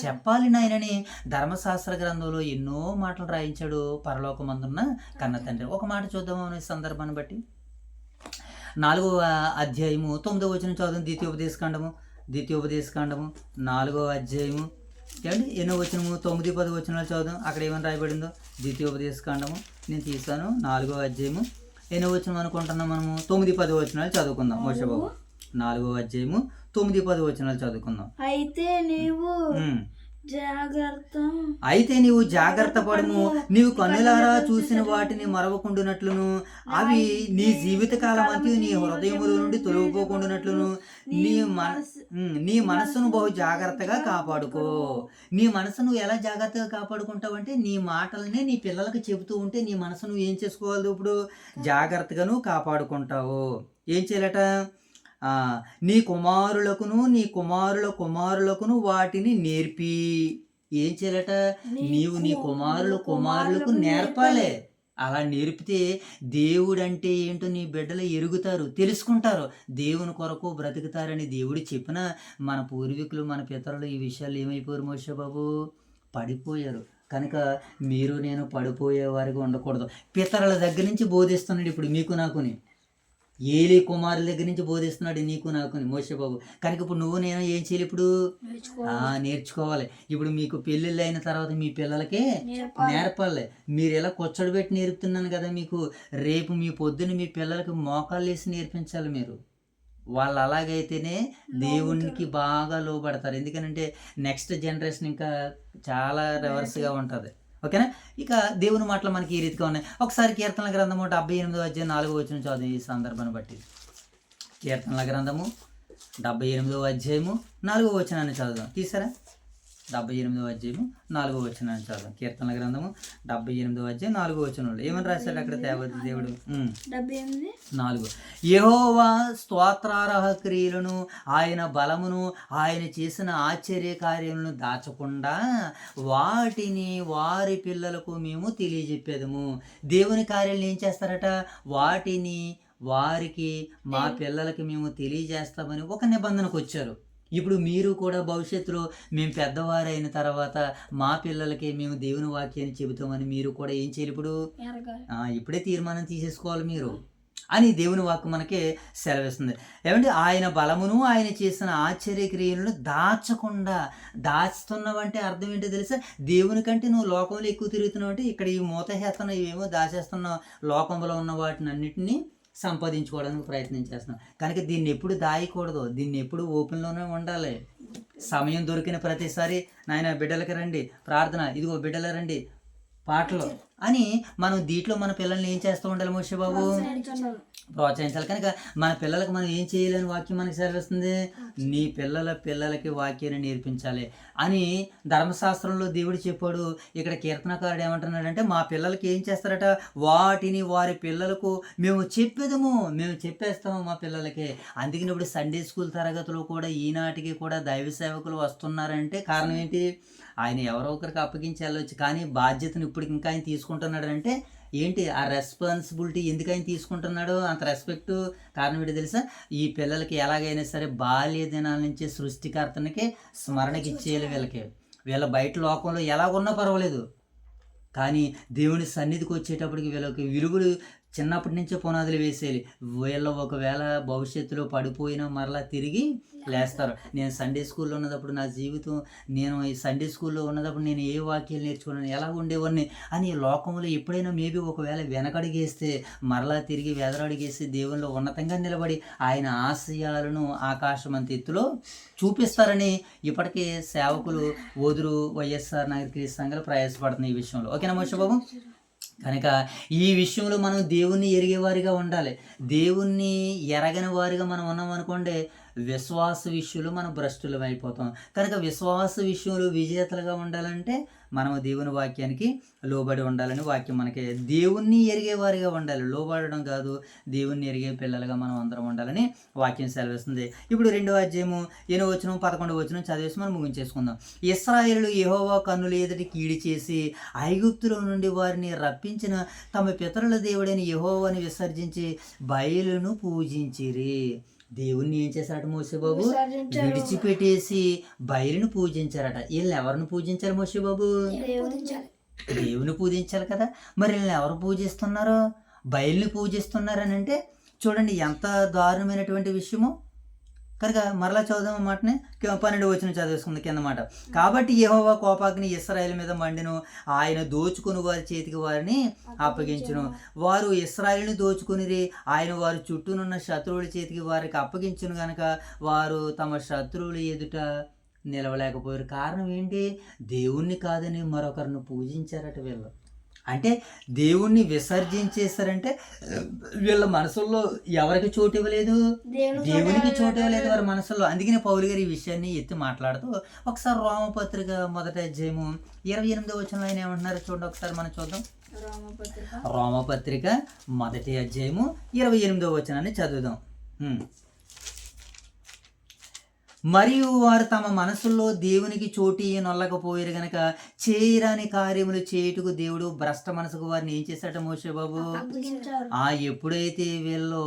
చెప్పాలి నాయనని ధర్మశాస్త్ర గ్రంథంలో ఎన్నో మాటలు రాయించాడు పరలోకమందున్న కన్న తండ్రి. ఒక మాట చూద్దాము అనే సందర్భాన్ని బట్టి. 4వ అధ్యాయము 9వ వచనం చదువు. ద్వితీయోపదేశకాండము 4వ అధ్యాయము ఏమండి ఎన్నో వచనము? 9, 10 వచనాలు చదువుదాం. అక్కడ ఏమని రాయబడిందో ద్వితీయోపదేశకాండము నేను తీసాను. 4వ అధ్యాయము ఎన్నో వచనం అనుకుంటున్నాం మనము? 9-10 వచనాలు చదువుకుందాం. మోషే బాబు 4వ అధ్యాయము 9-10 వచనాలు చదువుకుందాం. అయితే నీవు ఉమ్. జాగ్రత్త అయితే నీవు జాగ్రత్త పడము, నీవు కన్నులారా చూసిన వాటిని మరవకుండునట్లును, అవి నీ జీవితకాలం అంతా నీ హృదయముల నుండి తొలగిపోకుండానట్లును నీ మనస్సును బహు జాగ్రత్తగా కాపాడుకో. నీ మనసును ఎలా జాగ్రత్తగా కాపాడుకుంటావు అంటే నీ మాటలనే నీ పిల్లలకు చెబుతూ ఉంటే నీ మనసును ఏం చేసుకోవాలి? ఇప్పుడు జాగ్రత్తగాను కాపాడుకుంటావు. ఏం చేయాలట? నీ కుమారులకును నీ కుమారుల కుమారులకును వాటిని నేర్పి. ఏం చేయాలట? నీవు నీ కుమారులకు నేర్పాలే. అలా నేర్పితే దేవుడు అంటే ఏంటో నీ బిడ్డలు ఎరుగుతారు, తెలుసుకుంటారు, దేవుని కొరకు బ్రతుకుతారని దేవుడు చెప్పిన మన పూర్వీకులు మన పితరులు ఈ విషయాలు ఏమైపోయారు మోషే బాబు? పడిపోయారు. కనుక మీరు నేను పడిపోయే వారిగా ఉండకూడదు. పితరుల దగ్గర నుంచి బోధిస్తున్నాడు ఇప్పుడు మీకు నాకుని. ఏలీ కుమారుల దగ్గర నుంచి బోధిస్తున్నాడు నీకు నాకుని మోషే బాబు. కనుక ఇప్పుడు నువ్వు నేను ఏం చేయాలి? ఇప్పుడు నేర్చుకోవాలి. ఇప్పుడు మీకు పెళ్ళిళ్ళు అయిన తర్వాత మీ పిల్లలకే నేర్పాలి. మీరు ఇలా కొచ్చడి పెట్టి నేర్పుతున్నాను కదా మీకు, రేపు మీ పొద్దున్న మీ పిల్లలకి మోకాళ్ళు వేసి నేర్పించాలి మీరు. వాళ్ళు అలాగైతేనే దేవునికి బాగా లోబడతారు. ఎందుకనంటే నెక్స్ట్ జనరేషన్ ఇంకా చాలా రివర్స్గా ఉంటుంది. ఓకేనా? ఇక దేవుని మాటలు మనకి ఈ రీతిగా ఉన్నాయి. ఒకసారి కీర్తనల గ్రంథము 78వ అధ్యాయం 4వ వచనం చదువు. ఈ సందర్భాన్ని బట్టి కీర్తనల గ్రంథము 78వ అధ్యాయము 4వ వచనాన్ని చదువుదాం. తీసారా? 78వ అధ్యాయము 4వ వచనాన్ని చదువుదాం. కీర్తనల గ్రంథము 78వ అధ్యాయం 4వ వచనంలో ఏమని రాశాడు అక్కడ దేవుడు? 4. యెహోవా స్తోత్రార్హ క్రియలను, ఆయన బలమును, ఆయన చేసిన ఆశ్చర్య కార్యములను దాచకుండా వాటిని వారి పిల్లలకు మేము తెలియజెప్పేదము. దేవుని కార్యాలను ఏం చేస్తారట? వాటిని వారికి, మా పిల్లలకి మేము తెలియజేస్తామని ఒక నిబంధనకు వచ్చారు. ఇప్పుడు మీరు కూడా భవిష్యత్తులో మేము పెద్దవారు అయిన తర్వాత మా పిల్లలకి మేము దేవుని వాక్యాన్ని చెబుతామని మీరు కూడా ఏం చేయాలి? ఇప్పుడు ఇప్పుడే తీర్మానం తీసేసుకోవాలి మీరు అని దేవుని వాక్యం మనకి సెలవిస్తుంది. ఏమంటే ఆయన బలమును, ఆయన చేసిన ఆశ్చర్యక్రియలను దాచకుండా. దాచుతున్నావంటే అర్థం ఏంటో తెలుసా? దేవుని కంటే నువ్వు లోకంలో ఎక్కువ తిరుగుతున్నావు అంటే ఇక్కడ ఈ మూత చేస్తున్నావు, ఇవేమో దాచేస్తున్నావు, లోకంలో ఉన్న వాటిని అన్నిటినీ సంపాదించుకోవడానికి ప్రయత్నం చేస్తున్నాం. కనుక దీన్ని ఎప్పుడు దాయకూడదు, దీన్ని ఎప్పుడు ఓపెన్లోనే ఉండాలి. సమయం దొరికిన ప్రతిసారి నాయన బిడ్డలకి రండి ప్రార్థన, ఇదిగో బిడ్డల రండి పాటలు అని మనం దీంట్లో మన పిల్లల్ని ఏం చేస్తూ ఉండాలి మోషే బాబు? ప్రోత్సహించాలి. కనుక మన పిల్లలకు మనం ఏం చేయాలని వాక్యం మనకి సెలవిస్తుంది? నీ పిల్లలకి వాక్యాన్ని నేర్పించాలి అని ధర్మశాస్త్రంలో దేవుడు చెప్పాడు. ఇక్కడ కీర్తనకారుడు ఏమంటున్నాడంటే మా పిల్లలకి ఏం చేస్తారట? వాటిని వారి పిల్లలకు మేము చెప్పేస్తాము మా పిల్లలకి. అందుకని ఇప్పుడు సండే స్కూల్ తరగతులు కూడా ఈనాటికి కూడా దైవ సేవకులు వస్తున్నారంటే కారణం ఏంటి? ఆయన ఎవరో ఒకరికి అప్పగించి వెళ్ళవచ్చు, కానీ బాధ్యతను ఇప్పుడు ఇంకా ఆయన తీసుకుంటున్నాడు అంటే ఏంటి? ఆ రెస్పాన్సిబిలిటీ ఎందుకు ఆయన తీసుకుంటున్నాడు అంత రెస్పెక్ట్? కారణం ఏంటి తెలుసా? ఈ పిల్లలకి ఎలాగైనా సరే బాల్య దినాల నుంచి సృష్టికర్తనికి స్మరణకి ఇచ్చేయాలి వీళ్ళకి. వీళ్ళ బయట లోకంలో ఎలాగున్నా పర్వాలేదు, కానీ దేవుని సన్నిధికి వచ్చేటప్పటికి వీళ్ళకి విలువలు చిన్నప్పటి నుంచే పునాదులు వేసేయాలి. వీళ్ళు ఒకవేళ భవిష్యత్తులో పడిపోయినా మరలా తిరిగి లేస్తారు. నేను సండే స్కూల్లో ఉన్నప్పుడు నా జీవితం, నేను ఈ సండే స్కూల్లో ఉన్నప్పుడు నేను ఏ వాక్యాలు నేర్చుకున్నాను, ఎలా ఉండేవాడిని అని లోకంలో ఎప్పుడైనా మేబీ ఒకవేళ వెనకడుగేస్తే మరలా తిరిగి వెదరడుగేసి దేవుల్లో ఉన్నతంగా నిలబడి ఆయన ఆశయాలను ఆకాశమంత ఎత్తులో చూపిస్తారని ఇప్పటికే సేవకులు ఓదురు వైఎస్ఆర్ నగర్ క్రీస్తు సంఘాలు ప్రయాసపడుతున్నాయి ఈ విషయంలో. ఓకేనా మోషే బాబు? కనుక ఈ విషయంలో మనం దేవుణ్ణి ఎరిగేవారిగా ఉండాలి. దేవుణ్ణి ఎరగని వారిగా మనం ఉన్నాం అనుకోండి, విశ్వాస విషయంలో మనం భ్రష్టులం అయిపోతాం. కనుక విశ్వాస విషయంలో విజేతలుగా ఉండాలంటే మనము దేవుని వాక్యానికి లోబడి ఉండాలని వాక్యం మనకి. దేవుణ్ణి ఎరిగేవారిగా ఉండాలి, లోబడడం కాదు. దేవుణ్ణి ఎరిగే పిల్లలుగా మనం అందరం ఉండాలని వాక్యం సెలవిస్తుంది. ఇప్పుడు 2వ అధ్యాయము 8వ వచనం 11వ వచనం చదివేసి మనం ముగించేసుకుందాం. ఇశ్రాయేలు యెహోవా కన్నుల ఎదుట కీడి చేసి ఐగుప్తులో నుండి వారిని రప్పించిన తమ పితరుల దేవుడైన యెహోవాని విసర్జించి బయలును పూజించిరి. దేవుణ్ణి ఏం చేశారట మోషే బాబు? విడిచిపెట్టేసి బయలును పూజించారట. వీళ్ళని ఎవరిని పూజించారు మోషే బాబు? దేవుని పూజించాలి కదా. మరి వీళ్ళని ఎవరు పూజిస్తున్నారు? బయలుని పూజిస్తున్నారని అంటే చూడండి ఎంత దారుణమైనటువంటి విషయము. కనుక మరలా చదువుదాం మాటని 12 వచనం చదివేసుకుంది కింద మాట. కాబట్టి యెహోవా కోపాగ్ని ఇశ్రాయేలు మీద మండిను, ఆయన దోచుకుని వారి చేతికి వారిని అప్పగించును. వారు ఇశ్రాయేలుని దోచుకునిరి, ఆయన వారి చుట్టూనున్న శత్రువుల చేతికి వారికి అప్పగించును గనక వారు తమ శత్రువుల ఎదుట నిలవలేకపోయారు. కారణం ఏంటి? దేవుణ్ణి కాదని మరొకరిని పూజించారట వీళ్ళు. అంటే దేవుణ్ణి విసర్జించేశారంటే వీళ్ళ మనసుల్లో ఎవరికి చోటు ఇవ్వలేదు? దేవునికి చోటు ఇవ్వలేదు వారి మనసుల్లో. అందుకనే పౌలు గారు ఈ విషయాన్ని ఎత్తి మాట్లాడుతూ ఒకసారి రోమపత్రిక 1వ అధ్యాయము 28వ వచనంలో ఆయన ఏమంటున్నారో చూడండి, ఒకసారి మనం చూద్దాం. రోమపత్రిక 1వ అధ్యాయము 28వ వచనాన్ని చదువుదాం. మరియు వారు తమ మనసుల్లో దేవునికి చోటు నొల్లకపోయారు గనక చేయరాని కార్యములు చేయుటకు దేవుడు భ్రష్ట మనసుకు వారిని ఏం చేశాట మోషే బాబు? ఎప్పుడైతే వీళ్ళు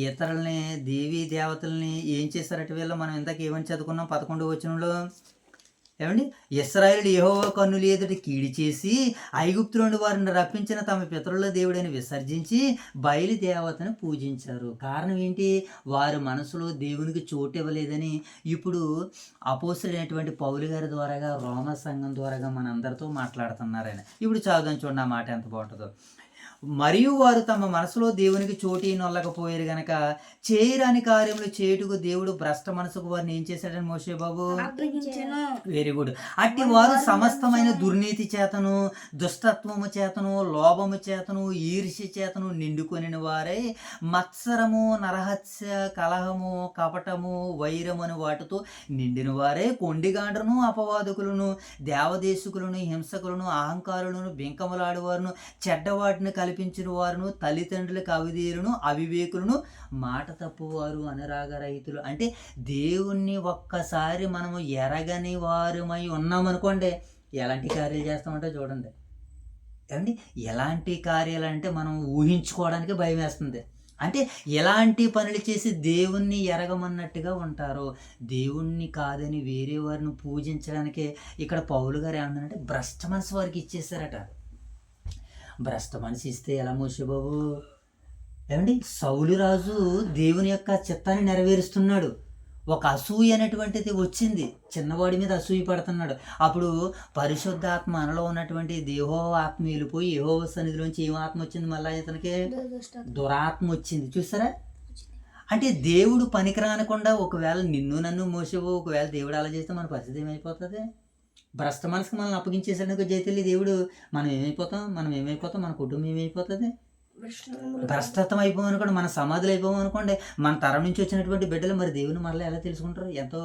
ఇతరులని దేవీ దేవతల్ని ఏం చేశారట వీళ్ళు, మనం ఇందాక ఏమని చదువుకున్నాం 11వ వచనంలో, ఏమండి, ఇశ్రాయేలు యెహోవా కన్నుల ఎదుట కీడి చేసి ఐగుప్తు నుండి వారిని రప్పించిన తమ పితరుల దేవుడిని విసర్జించి బయలు దేవతను పూజించారు. కారణం ఏంటి? వారి మనసులో దేవునికి చోటు ఇవ్వలేదని ఇప్పుడు అపోస్తలుడైనటువంటి పౌలు గారి ద్వారాగా రోమ సంఘం ద్వారాగా మనందరితో మాట్లాడుతున్నారని. ఇప్పుడు చదువుదాం చూడండి, ఆ మాట ఎంత బాగుంటుందో. మరియు వారు తమ మనసులో దేవునికి చోటు నొల్లకపోయారు గనక చేయరాని కార్యములు చేయుటకు దేవుడు భ్రష్ట మనసుకు వారిని ఏం చేశాడని మోషే బాబు? Very good. అట్టి వారు సమస్తమైన దుర్నీతి చేతను, దుష్టత్వము చేతను, లోభము చేతను, ఈర్ష్య చేతను నిండుకొని వారై మత్సరము, నరహత్య, కలహము, కపటము, వైరమని వాటితో నిండిన వారే కొండిగాండ్రను, అపవాదకులను, దేవదేశకులను, హింసకులను, అహంకారులను, బింకములాడువారును, చెడ్డవాటిని కల్పించిన వారును, తల్లిదండ్రులకు అవిధేయులను, అవివేకులను, మాట తప్పువారు, అనురాగరహితులు. అంటే దేవుణ్ణి ఒక్కసారి మనము ఎరగని వారమై ఉన్నామనుకోండి, ఎలాంటి కార్యాలు చేస్తామంటే చూడండి. ఏమండి, ఎలాంటి కార్యాలు అంటే మనం ఊహించుకోవడానికి భయం వేస్తుంది. అంటే ఎలాంటి పనులు చేసి దేవుణ్ణి ఎరగమన్నట్టుగా ఉంటారో, దేవుణ్ణి కాదని వేరే వారిని పూజించడానికే ఇక్కడ పౌలు గారు ఏమన్నారంటే భ్రష్ట మనసు వారికి ఇచ్చేసారట. భ్రష్ట మనసు ఇస్తే ఎలా మోషే బాబు? ఏమండి, సౌలు రాజు దేవుని యొక్క చిత్తాన్ని నెరవేరుస్తున్నాడు. ఒక అసూయ అనేటువంటిది వచ్చింది, చిన్నవాడి మీద అసూయ పడుతున్నాడు. అప్పుడు పరిశుద్ధాత్మ మనలో ఉన్నటువంటి దేహోవ ఆత్మ వెళ్ళిపోయి యెహోవా సన్నిధిలోంచి ఏం ఆత్మ వచ్చింది? మళ్ళీ ఇతనికి దురాత్మ వచ్చింది. చూసారా? అంటే దేవుడు పనికిరానకుండా ఒకవేళ నిన్ను నన్ను మోసేవో, ఒకవేళ దేవుడు అలా చేస్తే మన పరిస్థితి ఏమైపోతుంది? భ్రష్ట మనసుకు మనల్ని అప్పగించేసాడు జైతల్లి దేవుడు. మనం ఏమైపోతాం? మన కుటుంబం ఏమైపోతుంది? భ్రష్టత్వం అయిపోమనుకోండి, మన సమాధులు అయిపోమనుకోండి, మన తరం నుంచి వచ్చినటువంటి బిడ్డలు మరి దేవుని మరలా ఎలా తెలుసుకుంటారు? ఎంతో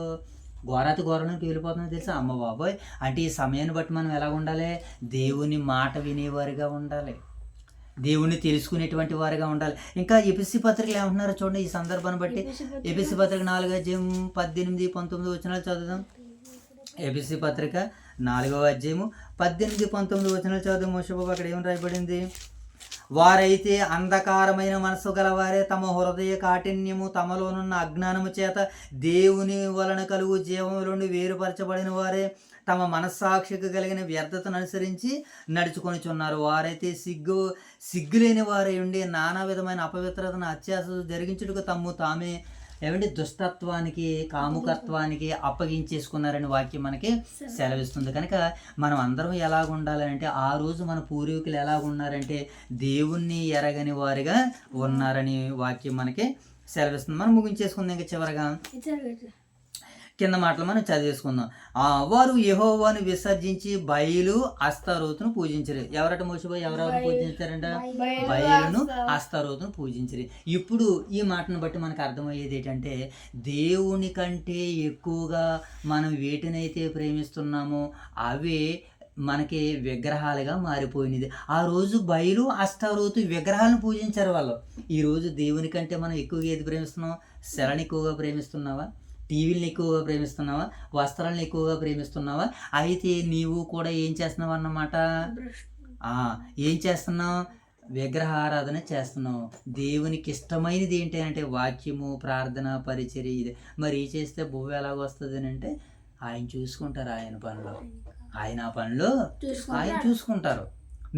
ఘోరానికి వెళ్ళిపోతుందో తెలుసా? అమ్మ బాబోయ్. అంటే ఈ సమయాన్ని బట్టి మనం ఎలా ఉండాలి? దేవుని మాట వినేవారిగా ఉండాలి, దేవుణ్ణి తెలుసుకునేటువంటి వారిగా ఉండాలి. ఇంకా ఎపిసి పత్రికలు ఏమంటున్నారో చూడండి ఈ సందర్భాన్ని బట్టి. ఎపిసి పత్రిక 4వ అధ్యాయం 18, 19 వచనాలు చదువుదాం. ఎపిసి పత్రిక 4వ అధ్యాయము 18, 19 వచనాలు చదువు మోషే బాబు. అక్కడ ఏమని రాయబడింది? వారైతే అంధకారమైన మనసు గలవారే, తమ హృదయ కాఠిన్యము, తమలోనున్న అజ్ఞానము చేత దేవుని వలన కలుగు జీవములను వేరుపరచబడిన వారే, తమ మనస్సాక్షికి కలిగిన వ్యర్థతను అనుసరించి నడుచుకొనిచున్నారు. వారైతే సిగ్గులేని వారై ఉండి నానా విధమైన అపవిత్రతను, అత్యాస జరిగించుటకు తమ్ము తామే ఏమంటే దుష్టత్వానికి, కాముకత్వానికి అప్పగించేసుకున్నారని వాక్యం మనకి సెలవిస్తుంది. కనుక మనం అందరం ఎలాగ ఉండాలంటే, ఆ రోజు మన పూర్వీకులు ఎలాగ ఉన్నారంటే దేవుణ్ణి ఎరగని వారిగా ఉన్నారని వాక్యం మనకి సెలవిస్తుంది. మనం ముగించేసుకుందాం. ఇంకా చివరగా కింద మాటలు మనం చదివేసుకుందాం. వారు యెహోవాను విసర్జించి బయలు, అస్తారోతును పూజించరు. ఎవరట మోషే? ఎవరెవరు పూజించారంట? బయలును, అస్తారోతును పూజించరు. ఇప్పుడు ఈ మాటను బట్టి మనకు అర్థమయ్యేది ఏంటంటే, దేవుని కంటే ఎక్కువగా మనం వేటినైతే ప్రేమిస్తున్నామో అవే మనకి విగ్రహాలుగా మారిపోయినది. ఆ రోజు బయలు, అస్తారోతు విగ్రహాలను పూజించారు వాళ్ళు. ఈరోజు దేవుని కంటే మనం ఎక్కువగా ఏది ప్రేమిస్తున్నాం? శరణి ఎక్కువగా ప్రేమిస్తున్నావా? టీవీలను ఎక్కువగా ప్రేమిస్తున్నావా? వస్త్రాలను ఎక్కువగా ప్రేమిస్తున్నావా? అయితే నీవు కూడా ఏం చేస్తున్నావు అన్నమాట? ఏం చేస్తున్నావు? విగ్రహారాధన చేస్తున్నావు. దేవునికి ఇష్టమైనది ఏంటి అంటే వాక్యము, ప్రార్థన, పరిచర్య. ఇది మరి చేస్తే బువ్వ ఎలాగ వస్తుంది అని అంటే ఆయన చూసుకుంటారు. ఆయన పనిలో ఆయన చూసుకుంటారు.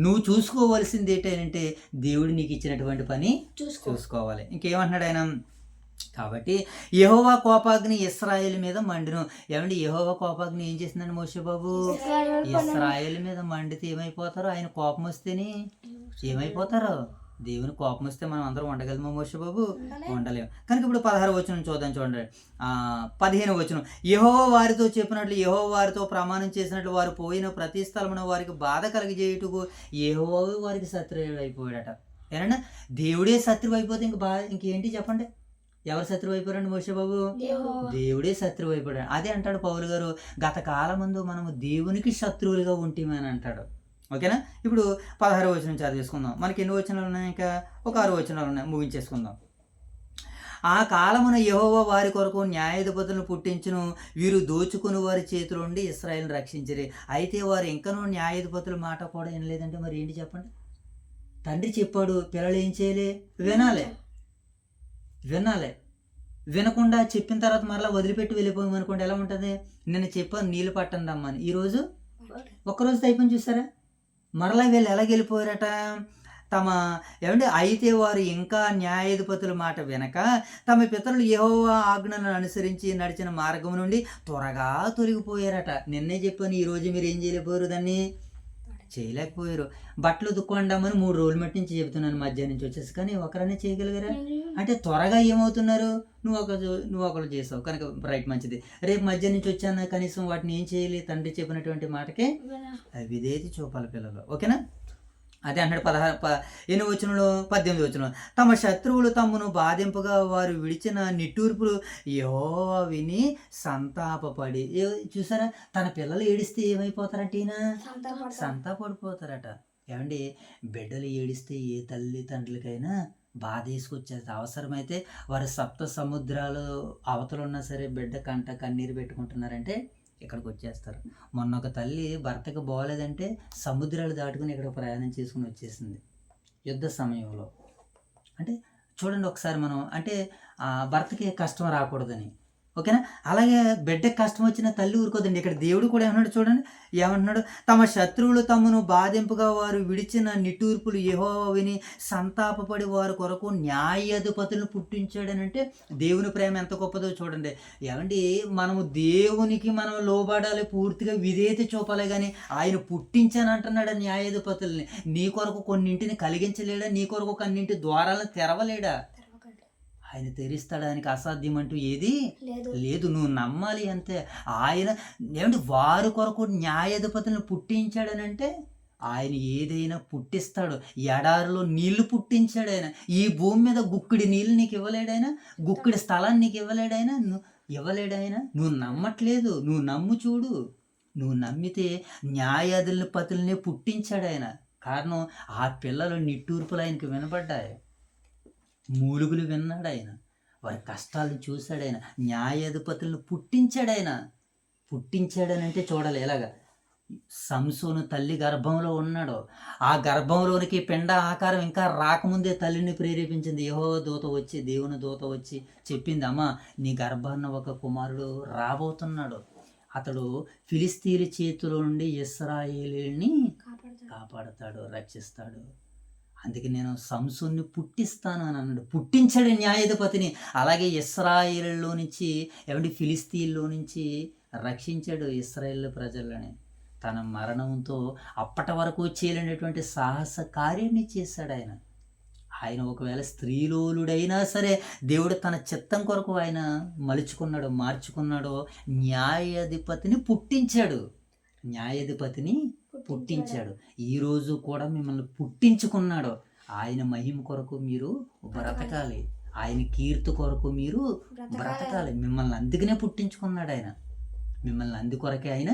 నువ్వు చూసుకోవాల్సింది ఏంటంటే దేవుడు నీకు ఇచ్చినటువంటి పని చూసుకోవాలి. ఇంకేమంటున్నాడు ఆయన? కాబట్టి యెహోవా కోపాగ్ని ఇశ్రాయేలు మీద మండును. ఏమండి యెహోవా కోపాగ్ని ఏం చేసిందండి మోషే బాబు? ఇశ్రాయేలు మీద మండితే ఏమైపోతారో, ఆయన కోపం వస్తేనే ఏమైపోతారో. దేవుని కోపం వస్తే మనం అందరం ఉండగలమా మోషే బాబు? ఉండలేము. కనుక ఇప్పుడు 16వ వచనం చూద్దాం, చూడండి. 15వ వచనం, యెహోవా వారితో చెప్పినట్లు యెహోవా వారితో ప్రమాణం చేసినట్లు వారు పోయిన ప్రతి స్థలమున వారికి బాధ కలిగజేయుటకు యెహోవా వారికి శత్రువు అయిపోయాడట. ఏనండి దేవుడే శత్రువు అయిపోతే ఇంకేంటి చెప్పండి? ఎవరు శత్రువు అయిపోయారండి మోషే బాబు? దేవుడే శత్రువు అయిపోయాడు. అదే అంటాడు పౌలు గారు, గత కాలం ముందు మనము దేవునికి శత్రువులుగా ఉంటేమని అంటాడు. ఓకేనా? ఇప్పుడు 16వ వచనం చదివేసుకుందాం. మనకి ఎన్ని వచనాలు ఉన్నాయి? ఇంకా ఒక 6 వచనాలు ఉన్నాయి, ముగించేసుకుందాం. ఆ కాలమున యెహోవా వారి కొరకు న్యాయాధిపతులను పుట్టించును, వీరు దోచుకుని వారి చేతిలో నుండి ఇశ్రాయేలును రక్షించిరి. అయితే వారు ఇంకనూ న్యాయాధిపతుల మాట కూడా వినలేదంటే మరి ఏంటి చెప్పండి? తండ్రి చెప్పాడు, పిల్లలు ఏం చేయాలి? వినాలి. వినకుండా చెప్పిన తర్వాత మరలా వదిలిపెట్టి వెళ్ళిపోయామనుకోండి ఎలా ఉంటుంది? నేను చెప్పాను నీళ్ళు పట్టండి అమ్మని, ఈరోజు ఒక్కరోజు అయిపోయింది. చూసారా మరలా వీళ్ళు ఎలా వెళ్ళిపోయారట? అయితే వారు ఇంకా న్యాయాధిపతుల మాట వినక తమ పితరులు యెహోవా ఆజ్ఞలను అనుసరించి నడిచిన మార్గం నుండి త్వరగా తొలగిపోయారట. నిన్నే చెప్పాను, ఈరోజు మీరు ఏం చేయలేకపోయారు, దాన్ని చేయలేకపోయారు. బట్టలు ఉతుక్కోండామని 3 రోజుల మట్టి నుంచి చెబుతున్నాను, మధ్యాహ్నం నుంచి వచ్చేసి, కానీ ఒకరనే చేయగలిగారా? అంటే త్వరగా ఏమవుతున్నారు? నువ్వు ఒకరు చేసావు కనుక రైట్, మంచిది. రేపు మధ్యాహ్నం నుంచి వచ్చాను, కనీసం వాటిని ఏం చేయాలి? తండ్రి చెప్పినటువంటి మాటకే విధేయత చూపాలి పిల్లలు. ఓకేనా? అదే అంటాడు 8వ వచనంలో 18వ వచనం, తమ శత్రువులు తమను బాధింపగా వారు విడిచిన నిట్టూర్పులు యెహోవా విని సంతాపపడి. చూసారా, తన పిల్లలు ఏడిస్తే ఏమైపోతారట? ఈయన సంతాపడిపోతారట. ఏమండి బిడ్డలు ఏడిస్తే ఏ తల్లి తండ్రులకైనా బాధ వేసుకొచ్చేది. అవసరమైతే వారు 7 సముద్రాలు అవతలు ఉన్నా సరే బిడ్డ కంట కన్నీరు పెట్టుకుంటున్నారంటే ఇక్కడికి వచ్చేస్తారు. మొన్న ఒక తల్లి భర్తకు బాగోలేదంటే సముద్రాలు దాటుకుని ఇక్కడ ప్రయాణం చేసుకుని వచ్చేసింది యుద్ధ సమయంలో. అంటే చూడండి ఒకసారి మనం, అంటే భర్తకి కష్టం రాకూడదని. ఓకేనా? అలాగే బిడ్డకి కష్టం వచ్చిన తల్లి ఊరుకోదండి. ఇక్కడ దేవుడు కూడా ఏమన్నాడు చూడండి, ఏమంటున్నాడు? తమ శత్రువులు తమను బాధింపుగా వారు విడిచిన నిట్టూర్పులు యెహోవా విని సంతాపపడి వారి కొరకు న్యాయాధిపతులను పుట్టించాడనంటే దేవుని ప్రేమ ఎంత గొప్పదో చూడండి. ఏమండి మనము దేవునికి మనం లోబడాలి, పూర్తిగా విధేయత చూపాలి, కానీ ఆయన పుట్టించానంటున్నాడు న్యాయాధిపతుల్ని. నీ కొరకు కొన్నింటిని కలిగించలేడా? నీ కొరకు కొన్నింటి ద్వారాలను తెరవలేడా? ఆయన తెరిస్తాడు. ఆయనకి అసాధ్యం అంటూ ఏది లేదు. నువ్వు నమ్మాలి అంతే. ఆయన ఏమంటే వారి కొరకు న్యాయాధిపతులను పుట్టించాడనంటే ఆయన ఏదైనా పుట్టిస్తాడు. ఎడారిలో నీళ్లు పుట్టించాడు ఆయన. ఈ భూమి మీద గుక్కిడి నీళ్ళు నీకు ఇవ్వలేడైనా, గుక్కిడి స్థలాన్ని నీకు ఇవ్వలేడైనా, నువ్వు నమ్మట్లేదు. నువ్వు నమ్ము చూడు. నువ్వు నమ్మితే న్యాయాధిపతులనే పుట్టించాడు ఆయన. కారణం ఆ పిల్లలు నిట్టూర్పులు ఆయనకు వినబడ్డాయి, మూలుగులు విన్నాడు ఆయన, వారి కష్టాలను చూశాడు ఆయన, న్యాయాధిపతులను పుట్టించాడు ఆయన. పుట్టించాడనంటే చూడాలి ఎలాగా. సంసోను తల్లి గర్భంలో ఉన్నాడు. ఆ గర్భంలోనికి పిండ ఆకారం ఇంకా రాకముందే తల్లిని ప్రేరేపించింది. యెహోవా దూత వచ్చి, దేవుని దూత వచ్చి చెప్పింది, అమ్మా నీ గర్భాన్న ఒక కుమారుడు రాబోతున్నాడు, అతడు ఫిలిస్తీయుల చేతిలో నుండి ఇశ్రాయేలుని కాపాడతాడు, రక్షిస్తాడు. అందుకే నేను సంసోన్ని పుట్టిస్తాను అని అన్నాడు. పుట్టించాడు న్యాయాధిపతిని. అలాగే ఇశ్రాయేలులో నుంచి ఫిలిస్తీన్లో నుంచి రక్షించాడు ఇశ్రాయేలు ప్రజలని. తన మరణంతో అప్పటి వరకు చేయలేనటువంటి సాహస కార్యాన్ని చేశాడు ఆయన. ఆయన ఒకవేళ స్త్రీలోలుడైనా సరే దేవుడు తన చిత్తం కొరకు ఆయన మలుచుకున్నాడు, మార్చుకున్నాడు. న్యాయాధిపతిని పుట్టించాడు. ఈరోజు కూడా మిమ్మల్ని పుట్టించుకున్నాడు. ఆయన మహిమ కొరకు మీరు బ్రతకాలి, ఆయన కీర్తి కొరకు మీరు బ్రతకాలి. మిమ్మల్ని అందుకనే పుట్టించుకున్నాడు ఆయన. మిమ్మల్ని అందుకొరకే ఆయన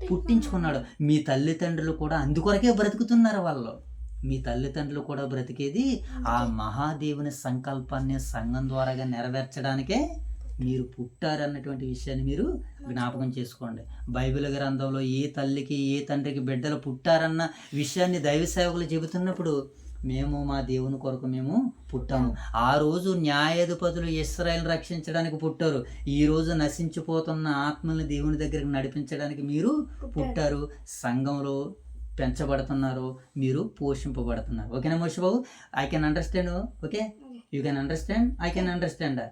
పుట్టించుకున్నాడు. మీ తల్లిదండ్రులు కూడా అందుకొరకే బ్రతుకుతున్నారు. వాళ్ళు మీ తల్లిదండ్రులు కూడా బ్రతికేది ఆ మహాదేవుని సంకల్పాన్ని సంఘం ద్వారాగా నెరవేర్చడానికే మీరు పుట్టారన్నటువంటి విషయాన్ని మీరు జ్ఞాపకం చేసుకోండి. బైబిల్ గ్రంథంలో ఏ తల్లికి ఏ తండ్రికి బిడ్డలు పుట్టారన్న విషయాన్ని దైవ సేవకులు చెబుతున్నప్పుడు మేము మా దేవుని కొరకు మేము పుట్టాము. ఆ రోజు న్యాయాధిపతులు ఇశ్రాయేలును రక్షించడానికి పుట్టారు. ఈ రోజు నశించిపోతున్న ఆత్మల్ని దేవుని దగ్గరికి నడిపించడానికి మీరు పుట్టారు. సంఘంలో పెంచబడుతున్నారు, మీరు పోషింపబడుతున్నారు. ఓకేనా మోషి బాబు? I can understand. Okay, you can understand, I can understand.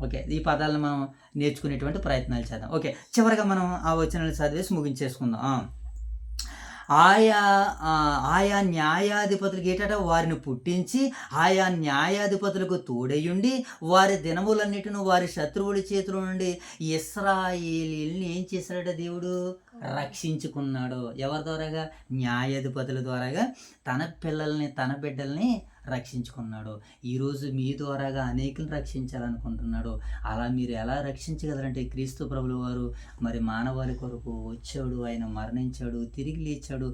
Okay, ఈ పదాలను మనం నేర్చుకునేటువంటి ప్రయత్నాలు చేద్దాం. ఓకే, చివరిగా మనం ఆ వచనాలు చదివేసి ముగించేసుకుందాం. ఆయా న్యాయాధిపతులకు ఏంటంటే వారిని పుట్టించి ఆయా న్యాయాధిపతులకు తోడయుండి వారి దినములన్నిటిని వారి శత్రువుల చేతుల నుండి ఇశ్రాయేలీయుల్ని ఏం చేశాడట దేవుడు? రక్షించుకున్నాడు. ఎవరి ద్వారాగా? న్యాయాధిపతుల ద్వారాగా తన పిల్లల్ని, తన బిడ్డల్ని రక్షించుకున్నాడు. ఈరోజు మీ ద్వారాగా అనేకులను రక్షించాలనుకుంటున్నాడు. అలా మీరు ఎలా రక్షించగలరంటే క్రీస్తు ప్రభుల వారు మరి మానవాళి కొరకు వచ్చాడు, ఆయన మరణించాడు, తిరిగి లేచాడు.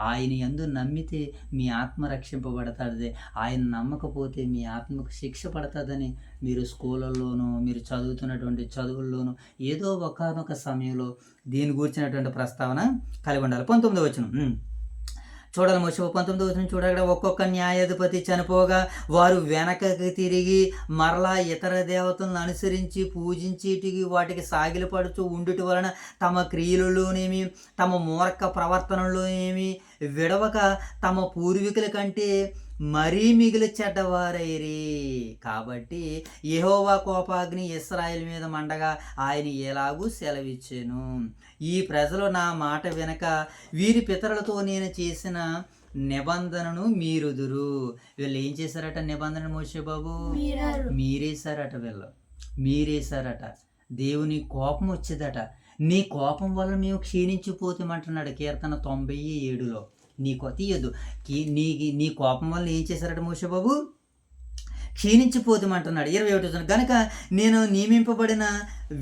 ఆయన యందు నమ్మితే మీ ఆత్మ రక్షింపబడతాది, ఆయన నమ్మకపోతే మీ ఆత్మకు శిక్ష పడుతుందని మీరు స్కూళ్ళల్లోనూ మీరు చదువుతున్నటువంటి చదువుల్లోనూ ఏదో ఒకానొక సమయంలో దీని గురించినటువంటి ప్రస్తావన కలిగి ఉండాలి. 19వ వచనం చూడాలి. మోషే 19వ వచనం చూడగా ఒక్కొక్క న్యాయాధిపతి చనిపోగా వారు వెనకకి తిరిగి మరలా ఇతర దేవతలను అనుసరించి పూజించేటికి వాటికి సాగిలపడుచు ఉండుట వలన తమ క్రియలలోనేమి తమ మూర్ఖ ప్రవర్తనలోనేమి విడవక తమ పూర్వీకుల కంటే మరీ మిగిలి చెడ్డవారైరి. కాబట్టి యెహోవా కోపాగ్ని ఇశ్రాయేలు మీద మండగా ఆయన ఎలాగూ సెలవిచ్చాను, ఈ ప్రజలు నా మాట వినక వీరి పితరులతో నేను చేసిన నిబంధనను మీరుదురు. వీళ్ళు ఏం చేశారట? నిబంధన మోషే బాబు మీరేశారట. మీరేశారట. దేవుని కోపం వచ్చేదట. నీ కోపం వల్ల మేము క్షీణించిపోతామంటున్నాడు కీర్తన 97లో. తీయద్దు. నీ కోపం వల్ల ఏం చేశారట మోషే బాబు? క్షీణించిపోతామంటున్నాడు. 21 కనుక నేను నియమింపబడిన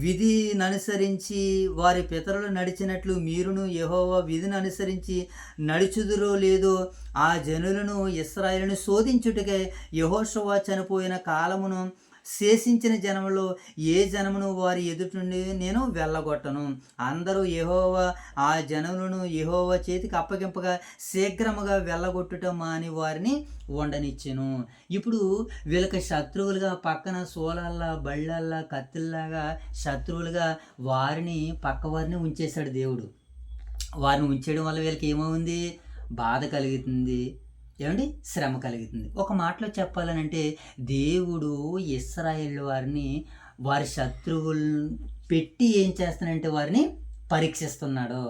విధిని అనుసరించి వారి పితరులు నడిచినట్లు మీరును యెహోవా విధిని అనుసరించి నడుచుదురో లేదో ఆ జనులను ఇశ్రాయేలును శోధించుటకై యెహోషువ చనిపోయిన కాలమును శేషించిన జనములో ఏ జనమును వారి ఎదుటి నేను వెళ్ళగొట్టను. అందరూ యెహోవా ఆ జనములను యెహోవా చేతికి అప్పగింపగా శీఘ్రముగా వెళ్ళగొట్టుట మాని వారిని ఉండనిచ్చెను. ఇప్పుడు వీళ్ళకి శత్రువులుగా పక్కన సోలల్లా బళ్ళల్లా కత్తిల్లాగా శత్రువులుగా వారిని పక్క వారిని ఉంచేశాడు దేవుడు. వారిని ఉంచేయడం వల్ల వీళ్ళకి ఏమవుంది? బాధ కలుగుతుంది, ఏమండి, శ్రమ కలుగుతుంది. ఒక మాటలో చెప్పాలనంటే దేవుడు ఇశ్రాయేలు వారిని వారి శత్రువులు పెట్టి ఏం చేస్తానంటే వారిని పరీక్షిస్తున్నాడు.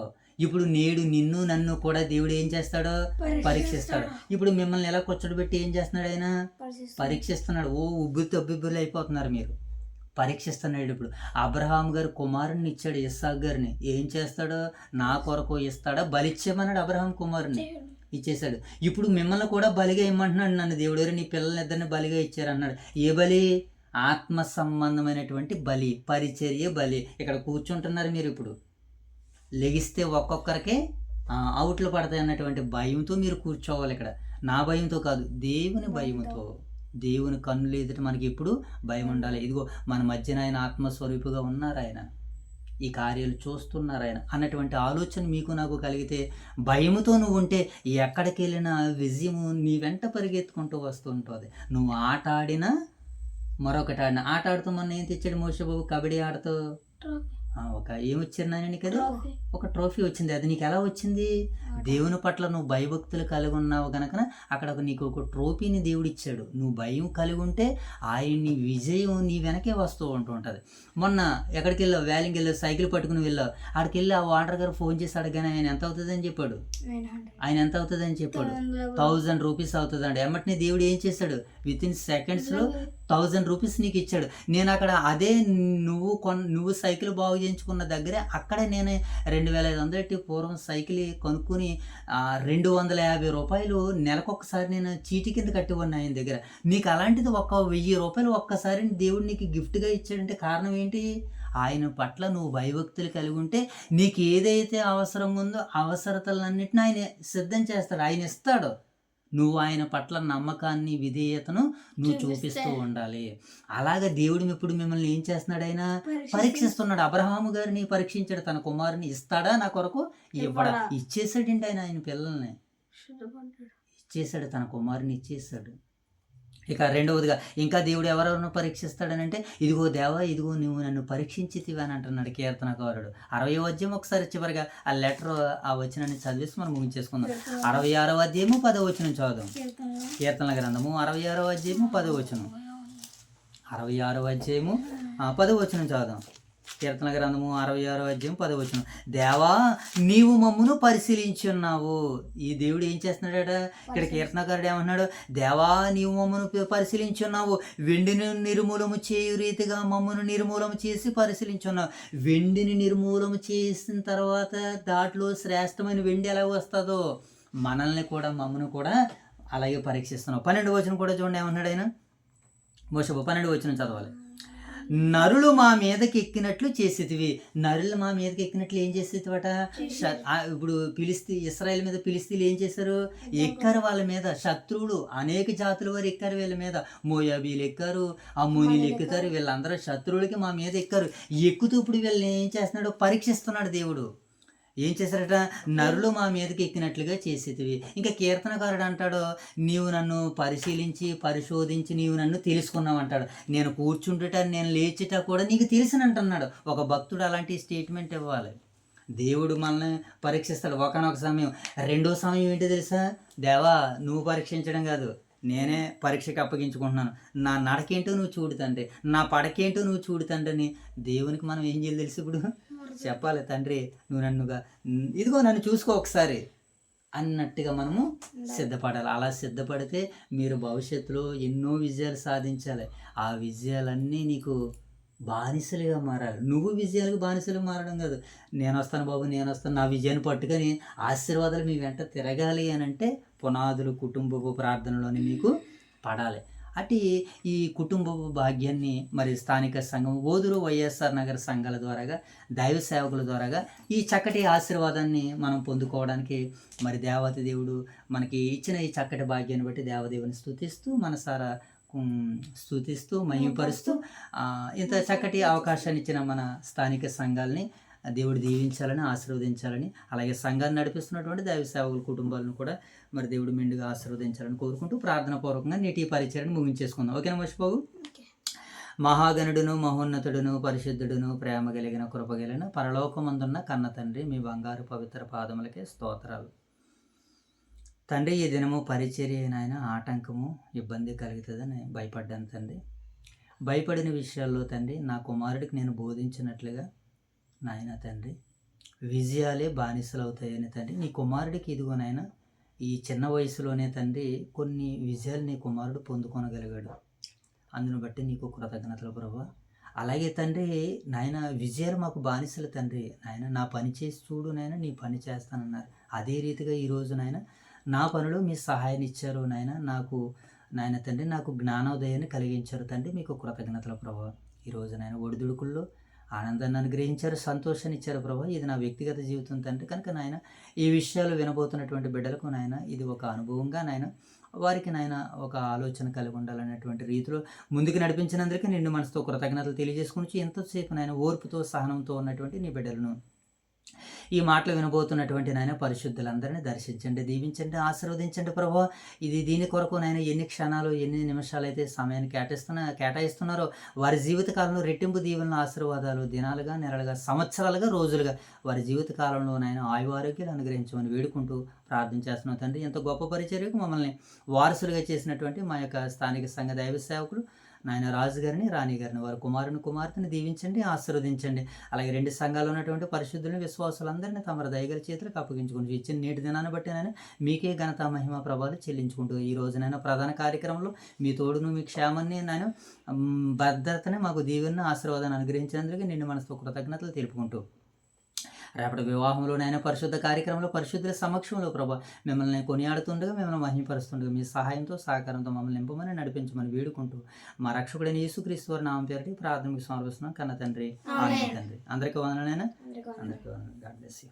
ఇప్పుడు నేడు నిన్ను నన్ను కూడా దేవుడు ఏం చేస్తాడో పరీక్షిస్తాడు. ఇప్పుడు మిమ్మల్ని ఎలా కూర్చోబెట్టి ఏం చేస్తున్నాడు? ఆయన పరీక్షిస్తున్నాడు. ఉబ్బిబ్బులు అయిపోతున్నారు మీరు. పరీక్షిస్తున్నాడు. ఇప్పుడు అబ్రహాం గారు కుమారుని ఇచ్చాడు, ఇస్సాకు గారిని. ఏం చేస్తాడో? నా కొరకు ఇస్తాడా? బలిచ్చేమన్నాడు అబ్రహాం కుమారుని, ఇచ్చేశాడు. ఇప్పుడు మిమ్మల్ని కూడా బలిగా ఇమ్మంటున్నాడు నన్ను దేవుడు. నీ పిల్లల్ని ఇద్దరిని బలిగా ఇచ్చారు అన్నాడు. ఏ బలి? ఆత్మ సంబంధమైనటువంటి బలి, పరిచర్య బలి. ఇక్కడ కూర్చుంటున్నారు మీరు. ఇప్పుడు లెగిస్తే ఒక్కొక్కరికే అవుట్లు పడతాయి అన్నటువంటి భయంతో మీరు కూర్చోవాలి. ఇక్కడ నా భయంతో కాదు, దేవుని భయంతో. దేవుని కన్నులు ఎదుట మనకి ఎప్పుడు భయం ఉండాలి. ఇదిగో మన మధ్యన ఆయన ఆత్మస్వరూపుగా ఉన్నారు, ఆయన ఈ కార్యాలు చూస్తున్నారు ఆయన అన్నటువంటి ఆలోచన మీకు నాకు కలిగితే, భయముతో నువ్వు ఉంటే ఎక్కడికి వెళ్ళినా విజయము నీ వెంట పరిగెత్తుకుంటూ వస్తుంటుంది. నువ్వు ఆట ఆడినా మరొకటి ఆడినా. ఆట ఆడుతూ మొన్న ఏం తెచ్చాడు మోషే బాబు? కబడ్డీ ఆడుతూ ఏమొచ్చింది నాయన నీకు? అది ఒక ట్రోఫీ వచ్చింది. అది నీకు ఎలా వచ్చింది? దేవుని పట్ల నువ్వు భయభక్తులు కలిగి ఉన్నావు కనుక అక్కడ నీకు ఒక ట్రోఫీని దేవుడు ఇచ్చాడు. నువ్వు భయం కలిగి ఉంటే ఆయన్ని విజయం నీ వెనకే వస్తూ ఉంటుంది. మొన్న ఎక్కడికి వెళ్ళావు? వ్యాలింగ్కి వెళ్ళావు, సైకిల్ పట్టుకుని వెళ్ళావు. అక్కడికి వెళ్ళి ఆ వాటర్ గారు ఫోన్ చేసి అడగానే ఆయన ఎంత అవుతుందని చెప్పాడు. ఆయన ఎంత అవుతుందని చెప్పాడు? 1000 రూపీస్ అవుతుందండి. ఎమ్మటిని దేవుడు ఏం చేశాడు? వితిన్ సెకండ్స్లో 1000 రూపీస్ నీకు ఇచ్చాడు. నేను అక్కడ అదే నువ్వు సైకిల్ బాగు చేయించుకున్న దగ్గరే అక్కడే నేను 2500 పూర్వం సైకిల్ కొనుక్కుని 250 రూపాయలు నెలకొకసారి నేను చీటీ కింద కట్టివ్వను ఆయన దగ్గర. నీకు అలాంటిది 1000 రూపాయలు ఒక్కసారి దేవుడు నీకు గిఫ్ట్గా ఇచ్చాడంటే కారణం ఏంటి? ఆయన పట్ల నువ్వు భయభక్తులు కలిగి ఉంటే నీకు ఏదైతే అవసరం ఉందో అవసరతలన్నింటినీ ఆయన సిద్ధం చేస్తాడు, ఆయన ఇస్తాడు. నువ్వు ఆయన పట్ల నమ్మకాన్ని, విధేయతను నువ్వు చూపిస్తూ ఉండాలి. అలాగే దేవుడు ఇప్పుడు మిమ్మల్ని ఏం చేస్తున్నాడు? ఆయన పరీక్షిస్తున్నాడు. అబ్రహాము గారిని పరీక్షించాడు. తన కుమారుని ఇస్తాడా నా కొరకు? ఇవ్వడా? ఇచ్చేసాడండి ఆయన పిల్లల్ని ఇచ్చేసాడు, తన కుమారుని ఇచ్చేసాడు. ఇక రెండవదిగా ఇంకా దేవుడు ఎవరెవరిని పరీక్షిస్తాడనంటే, ఇదిగో దేవా, ఇదిగో నువ్వు నన్ను పరీక్షించితివి అని అంటున్నాడు కీర్తనకారుడు. 60వ అధ్యాయం ఒకసారి చివరిగా ఆ లెటర్ ఆ వచనాన్ని చదివేసి మనం ముగించేసుకుందాం. 66వ అధ్యాయము 10వ వచనం చదువుదాం. కీర్తనల గ్రంథము 66వ అధ్యాయము 10వ వచనం. 66వ అధ్యాయము 10వ వచనం చదువుదాం. కీర్తన గ్రంథము 66వ అధ్యాయం 10వ వచనం. దేవా నీవు మమ్మును పరిశీలించున్నావు. ఈ దేవుడు ఏం చేస్తున్నాడట? ఇక్కడ కీర్తనకారుడు ఏమన్నాడు? దేవా నీవు మమ్మను పరిశీలించున్నావు, వెండిని నిర్మూలము చేయు రీతిగా మమ్మను నిర్మూలము చేసి పరిశీలించున్నావు. వెండిని నిర్మూలము చేసిన తర్వాత దాంట్లో శ్రేష్టమైన వెండి ఎలా వస్తుందో మనల్ని కూడా మమ్మను కూడా అలాగే పరీక్షిస్తున్నావు. 12వ వచనం కూడా చూడండి ఏమన్నాడు ఆయన. మోషపు 12వ వచనం చదవాలి. నరులు మా మీదకి ఎక్కినట్లు చేసేటివి. నరులు మా మీదకి ఎక్కినట్లు ఏం చేసేటివట? ఇప్పుడు ఇశ్రాయేల్ మీద ఫిలిస్తీన్లు ఏం చేశారు? ఎక్కారు వాళ్ళ మీద. శత్రువులు అనేక జాతుల వారు ఎక్కారు వీళ్ళ మీద. మోయాబీలు ఎక్కారు, అమ్మోనీలు ఎక్కుతారు, వీళ్ళందరూ శత్రువులకి మా మీద ఎక్కారు. ఎక్కుతూ ఇప్పుడు వీళ్ళని ఏం చేస్తున్నాడు? పరీక్షిస్తున్నాడు దేవుడు. ఏం చేశారట? నరులు మా మీదకి ఎక్కినట్లుగా చేసేటివి. ఇంకా కీర్తనకారుడు అంటాడు, నీవు నన్ను పరిశీలించి పరిశోధించి నీవు నన్ను తెలుసుకున్నావు అంటాడు. నేను కూర్చుంటుట నేను లేచిట కూడా నీకు తెలిసినంటున్నాడు. ఒక భక్తుడు అలాంటి స్టేట్మెంట్ ఇవ్వాలి. దేవుడు మనల్ని పరీక్షిస్తాడు ఒకనొక సమయం. రెండో సమయం ఏంటో తెలుసా? దేవా నువ్వు పరీక్షించడం కాదు, నేనే పరీక్షకు అప్పగించుకుంటున్నాను. నా నడకేంటో నువ్వు చూడుతంటే, నా పడకేంటో నువ్వు చూడుతంటని దేవునికి మనం ఏం చేయాలి తెలుసు? ఇప్పుడు చెప్పాలి, తండ్రి నువ్వు ఇదిగో నన్ను చూసుకో ఒకసారి అన్నట్టుగా మనము సిద్ధపడాలి. అలా సిద్ధపడితే మీరు భవిష్యత్తులో ఎన్నో విజయాలు సాధించాలి. ఆ విజయాలన్నీ నీకు బానిసలుగా మారాలి. నువ్వు విజయాలకు బానిసలుగా మారడం కాదు. నేను వస్తాను బాబు, నేను వస్తాను, నా విజయాన్ని పట్టుకొని ఆశీర్వాదాలు మీ వెంట తిరగాలి అని అంటే పునాదులు కుటుంబపు ప్రార్థనలోని మీకు పడాలి. అటు ఈ కుటుంబ భాగ్యాన్ని మరి స్థానిక సంఘం ఓదూరు వైఎస్ఆర్ నగర్ సంఘాల ద్వారాగా దైవ సేవకుల ద్వారాగా ఈ చక్కటి ఆశీర్వాదాన్ని మనం పొందుకోవడానికి మరి దేవతి దేవుడు మనకి ఇచ్చిన ఈ చక్కటి భాగ్యాన్ని బట్టి దేవదేవుని స్తుతిస్తూ మనసారా స్తుతిస్తూ మహిమపరుస్తూ ఇంత చక్కటి అవకాశాన్ని ఇచ్చిన మన స్థానిక సంఘాలని దేవుడు దీవించాలని ఆశీర్వదించాలని, అలాగే సంఘాన్ని నడిపిస్తున్నటువంటి దైవ సేవకుల కుటుంబాలను కూడా మరి దేవుడు మెండుగా ఆశీర్వదించాలని కోరుకుంటూ ప్రార్థనాపూర్వకంగా నేటి పరిచయాన్ని ముగించేసుకుందాం. ఓకేనా మర్చిపోవు? మహాగణుడును మహోన్నతుడును పరిశుద్ధుడును ప్రేమ కలిగిన కృప కలిగిన పరలోకమందున్న కన్న తండ్రి, మీ బంగారు పవిత్ర పాదములకే స్తోత్రాలు. తండ్రి ఈ దినము పరిచర్య నాయన ఆటంకము ఇబ్బంది కలుగుతుందని భయపడ్డాను తండ్రి. భయపడిన విషయాల్లో తండ్రి నా కుమారుడికి నేను బోధించినట్లుగా నాయన తండ్రి విజయాలే బానిసలు అవుతాయని తండ్రి నీ కుమారుడికి ఇదిగో నాయన ఈ చిన్న వయసులోనే తండ్రి కొన్ని విజయాలు నీ కుమారుడు పొందుకొనగలిగాడు. అందును బట్టి నీకు కృతజ్ఞతలు ప్రభువా. అలాగే తండ్రి నాయన విజయాలు మాకు బానిసలు తండ్రి. నాయన నా పని చేసి చూడు నాయన, నీ పని చేస్తానన్నారు. అదే రీతిగా ఈరోజు నాయన నా పనిలో మీ సహాయాన్ని ఇచ్చారు నాయన. నాయన తండ్రి నాకు జ్ఞానోదయాన్ని కలిగించారు తండ్రి, మీకు కృతజ్ఞతలు ప్రభువా. ఈరోజు నాయన ఒడిదుడుకుల్లో ఆనందాన్ని అనుగ్రహించారు, సంతోషాన్ని ఇచ్చారు ప్రభా. ఇది నా వ్యక్తిగత జీవితం తండ్రి. కనుక నాయన ఈ విషయాలు వినబోతున్నటువంటి బిడ్డలకు నాయన ఇది ఒక అనుభవంగా నాయన వారికి నాయన ఒక ఆలోచన కలిగి ఉండాలనేటువంటి రీతిలో ముందుకు నడిపించినందుకే నిన్ను మనసుతో కృతజ్ఞతలు తెలియజేసుకుని ఎంతసేపు నాయన ఓర్పుతో సహనంతో ఉన్నటువంటి నీ బిడ్డలను ఈ మాటలు వినబోతున్నటువంటి నాయన పరిశుద్ధులందరినీ దర్శించండి, దీవించండి, ఆశీర్వదించండి ప్రభా. దీని కొరకు నాయన ఎన్ని క్షణాలు ఎన్ని నిమిషాలు అయితే సమయాన్ని కేటాయిస్తున్నారో వారి జీవితకాలంలో రెట్టింపు దీవెనలు ఆశీర్వాదాలు దినాలుగా నెలలుగా సంవత్సరాలుగా రోజులుగా వారి జీవితకాలంలో నాయన ఆయు ఆరోగ్యాలు అనుగ్రహించమని వేడుకుంటూ ప్రార్థన చేస్తున్నాం తండ్రి. ఎంత గొప్ప పరిచర్యకు మమ్మల్ని వారసులుగా చేసినటువంటి మా యొక్క స్థానిక సంఘ దైవ సేవకులు నాయన రాజు గారిని రాణి గారిని వారి కుమార్తెని దీవించండి, ఆశీర్వదించండి. అలాగే రెండు సంఘాలు ఉన్నటువంటి పరిశుద్ధులను విశ్వాసులందరినీ తమ దయగల చేతులకు అప్పగించుకుంటూ ఇచ్చిన నేటి దినాన్ని బట్టి నాయన మీకే ఘనత మహిమ ప్రభావాలు చెల్లించుకుంటూ ఈ రోజునైనా ప్రధాన కార్యక్రమంలో మీ తోడును మీ క్షేమాన్ని నాయన భద్రతని మాకు దీవెన ఆశీర్వాదాన్ని అనుగ్రహించినందుకు నిన్ను మనసుతో కృతజ్ఞతలు తెలుపుకుంటూ రేపటి వివాహంలోనైనా పరిశుద్ధ కార్యక్రమంలో పరిశుద్ధుల సమక్షంలో ప్రభా మిమ్మల్ని కొనియాడుతుండగా మిమ్మల్ని మహిమపరుస్తుండగా మీ సహాయంతో సహకారంతో మమ్మల్ని నింపమని నడిపించమని వేడుకుంటూ మా రక్షకుడైన యేసుక్రీస్తు వారి నామం పేరిట ప్రాథమిక సమర్పిస్తున్నాం కన్న తండ్రి. ఆమేన్ తండ్రి. అందరికీ వందనాలైనా. అందరికీ వందనాలు. God bless you.